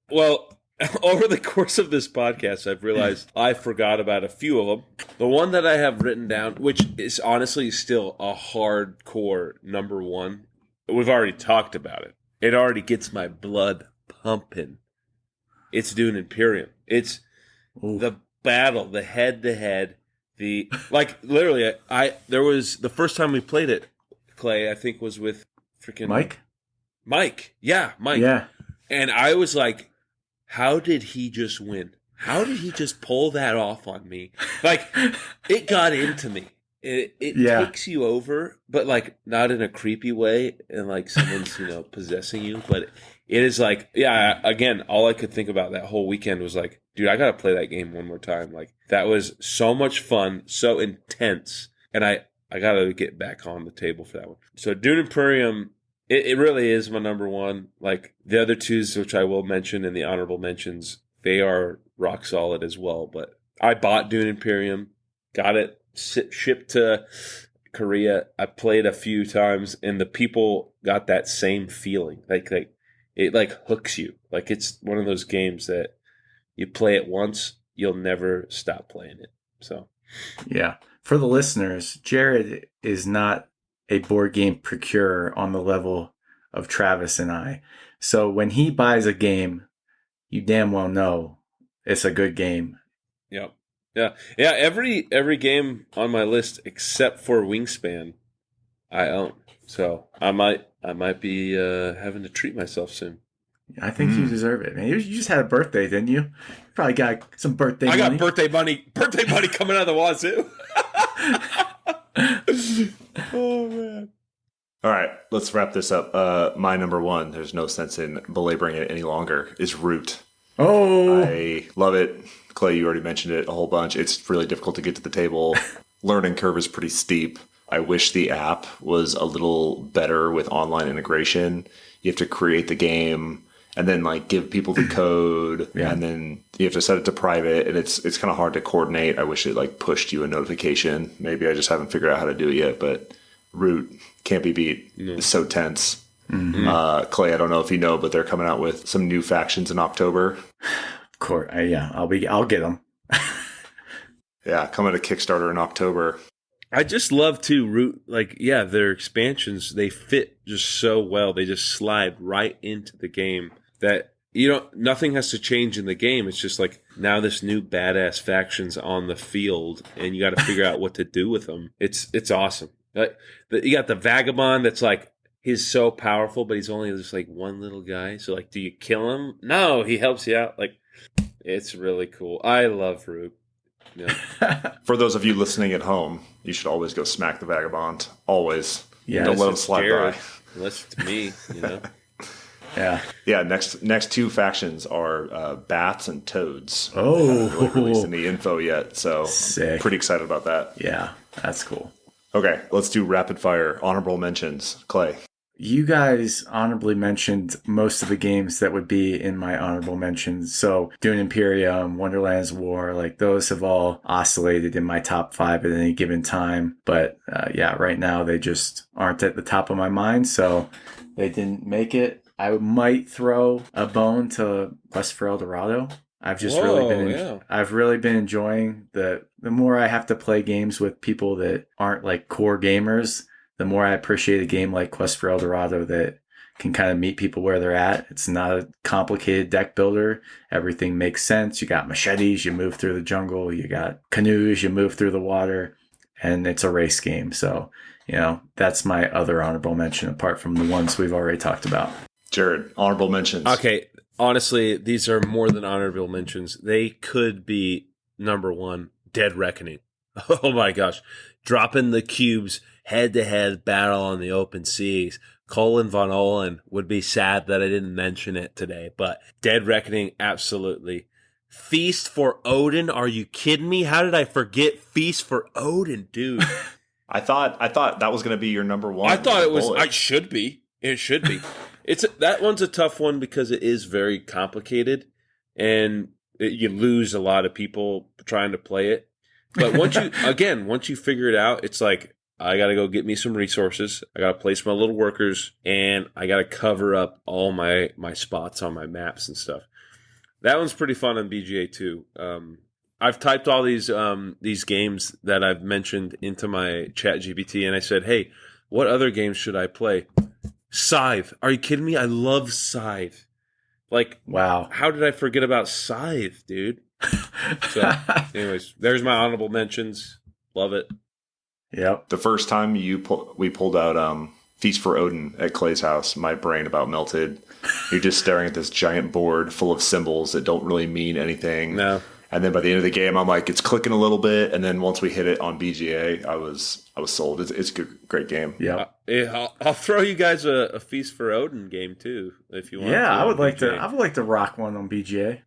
Well, over the course of this podcast, I've realized I forgot about a few of them. The one that I have written down, which is honestly still a hardcore number 1, we've already talked about it. It already gets my blood pumping. It's Dune Imperium. It's the battle, the head-to-head, literally, there was, the first time we played it, Clay, I think was with freaking Mike. Yeah, Mike. Yeah. And I was like, how did he just win? How did he just pull that off on me? Like, it got into me. It takes you over, but like not in a creepy way, and like someone's possessing you. But it is like, again, all I could think about that whole weekend was like, dude, I gotta play that game one more time. Like that was so much fun, so intense, and I gotta get back on the table for that one. So Dune Imperium. It really is my number 1. Like the other 2s, which I will mention in the honorable mentions, they are rock solid as well. But I bought Dune Imperium, got it shipped to Korea. I played a few times, and the people got that same feeling. Like it like hooks you. Like it's one of those games that you play it once, you'll never stop playing it. So yeah, for the listeners, Jared is not a board game procurer on the level of Travis and I. So when he buys a game, you damn well know it's a good game. Yep. Yeah. Every game on my list except for Wingspan, I own. So I might be having to treat myself soon. I think you deserve it, man. You just had a birthday, didn't you? You probably got some birthday money. I got birthday money coming out of the wazoo. Oh man! All right, let's wrap this up. My number 1, there's no sense in belaboring it any longer, is Root. Oh, I love it. Clay, you already mentioned it a whole bunch. It's really difficult to get to the table. Learning curve is pretty steep. I wish the app was a little better with online integration. You have to create the game and then like give people the code, and then you have to set it to private, and it's kind of hard to coordinate. I wish it like pushed you a notification. Maybe I just haven't figured out how to do it yet, but Root can't be beat. It's so tense. Mm-hmm. Clay, I don't know if you know, but they're coming out with some new factions in October. Of course, I'll get them. Yeah, coming to Kickstarter in October. I just love to Root, their expansions, they fit just so well. They just slide right into the game that nothing has to change in the game. It's just like now this new badass faction's on the field, and you got to figure out what to do with them. It's awesome. You got the Vagabond that's like, he's so powerful, but he's only just like one little guy. So like, do you kill him? No, he helps you out. Like, it's really cool. I love Root. Yeah. For those of you listening at home, you should always go smack the vagabond. Always. Yeah, Don't let him It's slide Jared, by. unless it's me, you know. Yeah. Yeah, next two factions are bats and toads. Oh. Haven't really released any info yet, so Sick. pretty excited about that. Yeah, that's cool. Okay, let's do rapid fire honorable mentions. Clay. You guys honorably mentioned most of the games that would be in my honorable mentions. So Dune Imperium, Wonderland's War, like those have all oscillated in my top 5 at any given time. But yeah, right now they just aren't at the top of my mind. So they didn't make it. I might throw a bone to Quest for El Dorado. I've just I've really been enjoying the more I have to play games with people that aren't like core gamers, the more I appreciate a game like Quest for El Dorado that can kind of meet people where they're at. It's not a complicated deck builder. Everything makes sense. You got machetes, you move through the jungle. You got canoes, you move through the water. And it's a race game. So, that's my other honorable mention apart from the ones we've already talked about. Jared, honorable mentions. Okay, honestly, these are more than honorable mentions. They could be number 1, Dead Reckoning. Oh my gosh. Dropping the cubes, head-to-head battle on the open seas. Colin Von Olen would be sad that I didn't mention it today, but Dead Reckoning, absolutely. Feast for Odin? Are you kidding me? How did I forget Feast for Odin, dude? I thought that was going to be your number 1. I thought it was. It should be. It should be. That one's a tough one because it is very complicated, and you lose a lot of people trying to play it. But once you figure it out, it's like, I got to go get me some resources. I got to place my little workers, and I got to cover up all my spots on my maps and stuff. That one's pretty fun on BGA too. I've typed all these games that I've mentioned into my chat GPT, and I said, hey, what other games should I play? Scythe. Are you kidding me? I love Scythe. Like, wow. How did I forget about Scythe, dude? So, anyways, there's my honorable mentions. Love it. Yep. The first time we pulled out Feast for Odin at Clay's house, my brain about melted. You're just staring at this giant board full of symbols that don't really mean anything. No. And then by the end of the game, I'm like, it's clicking a little bit. And then once we hit it on BGA, I was sold. It's a great game. Yeah. I'll throw you guys a Feast for Odin game too, if you want. Yeah, I would like to rock one on BGA.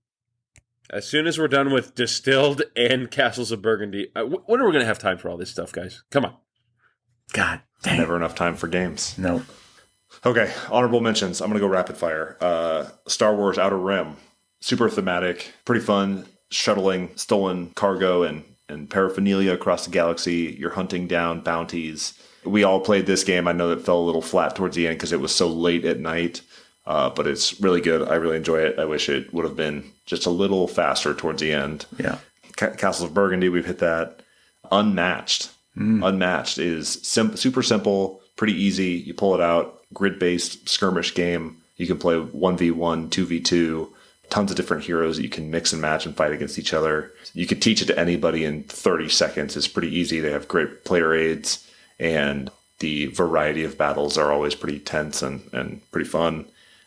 As soon as we're done with Distilled and Castles of Burgundy, when are we going to have time for all this stuff, guys? Come on. God dang. Never enough time for games. No. Okay, honorable mentions. I'm going to go rapid fire. Star Wars Outer Rim. Super thematic, pretty fun. Shuttling stolen cargo and paraphernalia across the galaxy. You're hunting down bounties. We all played this game. I know it fell a little flat towards the end because it was so late at night. But it's really good. I really enjoy it. I wish it would have been just a little faster towards the end. Yeah. Castles of Burgundy, we've hit that. Unmatched. Unmatched is super simple, pretty easy. You pull it out, grid-based skirmish game. You can play 1v1, 2v2, tons of different heroes that you can mix and match and fight against each other. You could teach it to anybody in 30 seconds. It's pretty easy. They have great player aids, and the variety of battles are always pretty tense and pretty fun.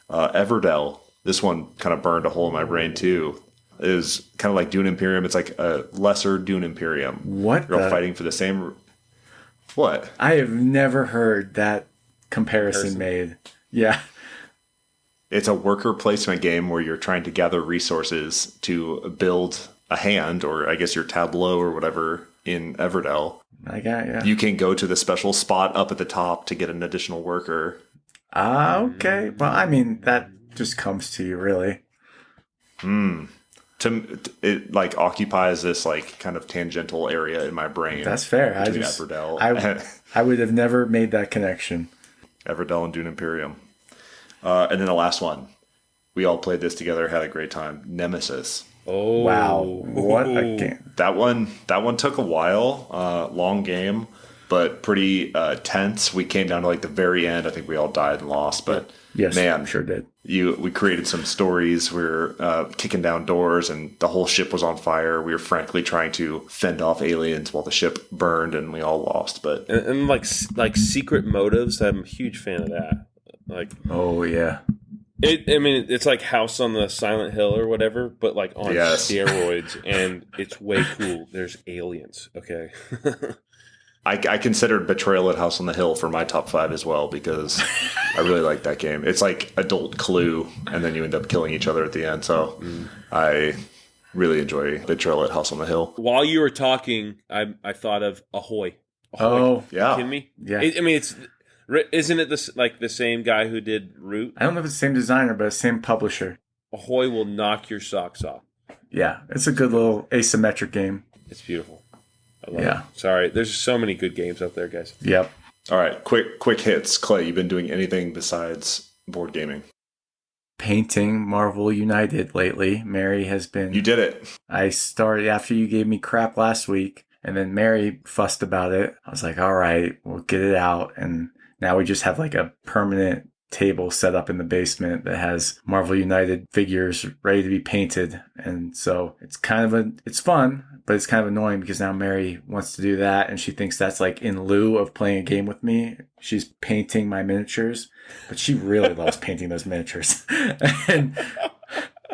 Everdell, this one kind of burned a hole in my brain too. It is kind of like Dune Imperium. It's like a lesser Dune Imperium. What? You're all fighting for the same. What? I have never heard that comparison made. Yeah. It's a worker placement game where you're trying to gather resources to build a hand, or I guess your tableau or whatever in Everdell. Yeah. You can go to the special spot up at the top to get an additional worker. Okay. Well, I mean, that just comes to you, really. It like occupies this like kind of tangential area in my brain. That's fair. Everdell. I would have never made that connection. Everdell and Dune Imperium. And then the last one. We all played this together, had a great time. Nemesis. Oh. Wow. What a game. That one took a while. Long game, but pretty tense. We came down to like the very end. I think we all died and lost, but yes, man, sure did. We created some stories. We were kicking down doors, and the whole ship was on fire. We were frankly trying to fend off aliens while the ship burned, and we all lost. But and like secret motives, I'm a huge fan of that. Like, oh yeah, It's like House on the Silent Hill or whatever, but like on steroids, and it's way cool. There's aliens, okay? I considered Betrayal at House on the Hill for my top 5 as well because I really like that game. It's like adult Clue, and then you end up killing each other at the end. So I really enjoy Betrayal at House on the Hill. While you were talking, I thought of Ahoy. Oh, yeah. You kidding me? Yeah. Isn't it the same guy who did Root? I don't know if it's the same designer, but the same publisher. Ahoy will knock your socks off. Yeah, it's a good little asymmetric game. It's beautiful. I love it. Sorry, there's so many good games out there, guys. Yep. All right, quick hits. Clay, you been doing anything besides board gaming? Painting Marvel United lately. Mary has been... You did it. I started after you gave me crap last week, and then Mary fussed about it. I was like, all right, we'll get it out. And now we just have like a permanent table set up in the basement that has Marvel United figures ready to be painted. And so it's it's fun, but it's kind of annoying because now Mary wants to do that, and she thinks that's like in lieu of playing a game with me. She's painting my miniatures, but she really loves painting those miniatures. And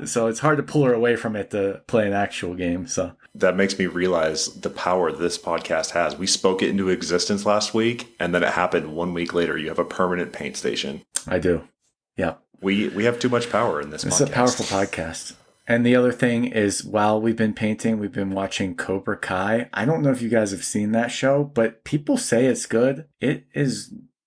so it's hard to pull her away from it to play an actual game. So that makes me realize the power this podcast has. We spoke it into existence last week, and then it happened 1 week later. You have a permanent paint station. I do. Yeah. We have too much power in this podcast. It's a powerful podcast. And the other thing is, while we've been painting, we've been watching Cobra Kai. I don't know if you guys have seen that show, but people say it's good.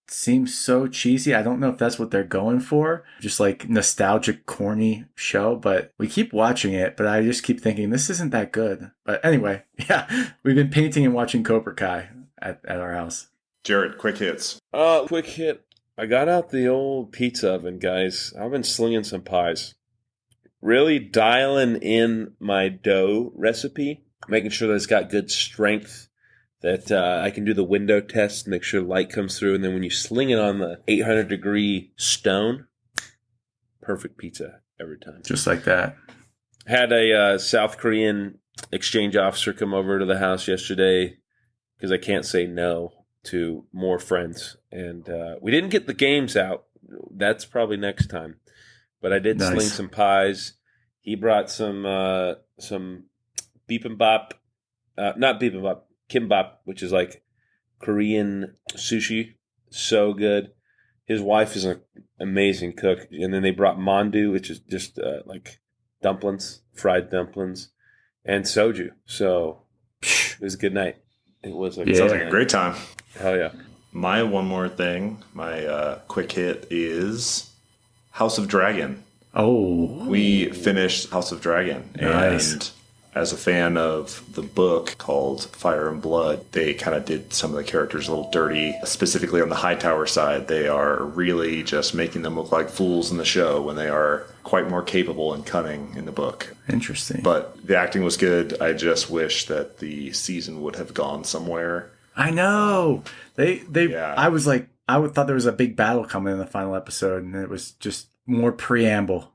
Seems so cheesy. I don't know if that's what they're going for. Just like nostalgic, corny show. But we keep watching it, but I just keep thinking, this isn't that good. But anyway, yeah, we've been painting and watching Cobra Kai at our house. Jared, quick hits. Quick hit. I got out the old pizza oven, guys. I've been slinging some pies. Really dialing in my dough recipe, making sure that it's got good strength, that I can do the window test, make sure light comes through, and then when you sling it on the 800-degree stone, perfect pizza every time. Just like that. Had a South Korean exchange officer come over to the house yesterday because I can't say no to more friends. And we didn't get the games out. That's probably next time. But I did sling some pies. He brought some bibimbap, not bibimbap, kimbap, which is like Korean sushi. So good. His wife is an amazing cook. And then they brought mandu, which is just like dumplings, fried dumplings, and soju. So it was a good night. It was a sounds like a great time. Hell yeah. My one more thing, my quick hit is House of Dragon. Oh. We finished House of Dragon. Nice. And as a fan of the book called Fire and Blood, they kind of did some of the characters a little dirty. Specifically on the Hightower side, they are really just making them look like fools in the show when they are quite more capable and cunning in the book. Interesting. But the acting was good. I just wish that the season would have gone somewhere. I know. Yeah. I was like, thought there was a big battle coming in the final episode, and it was just more preamble.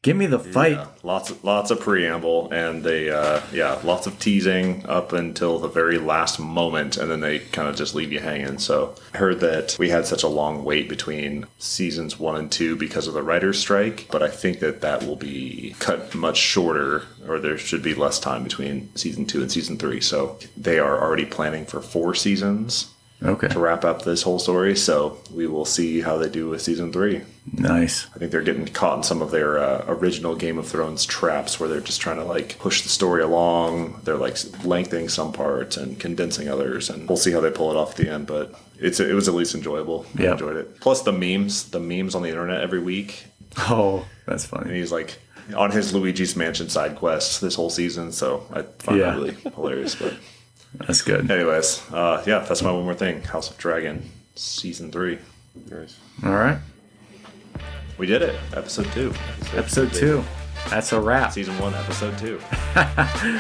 Give me the fight. Yeah, lots of preamble, and they lots of teasing up until the very last moment, and then they kind of just leave you hanging. So I heard that we had such a long wait between seasons 1 and 2 because of the writer's strike, but I think that will be cut much shorter, or there should be less time between season 2 and season 3. So they are already planning for 4 seasons. Okay. To wrap up this whole story, so we will see how they do with season 3. Nice. I think they're getting caught in some of their original Game of Thrones traps where they're just trying to like push the story along. They're like lengthening some parts and condensing others, and we'll see how they pull it off at the end. But it was at least enjoyable. I enjoyed it. Plus the memes on the internet every week. Oh, that's funny. And he's like on his Luigi's Mansion side quest this whole season, so I find that really hilarious. But that's good. Anyways, that's my one more thing. House of Dragon, season 3. Nice. All right. We did it. Episode 2. Episode 2. That's a wrap. Season 1, episode 2.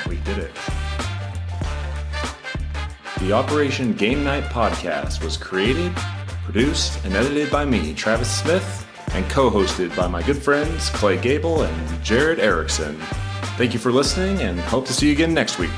We did it. The Operation Game Night podcast was created, produced, and edited by me, Travis Smith, and co-hosted by my good friends Clay Gable and Jared Erickson. Thank you for listening, and hope to see you again next week.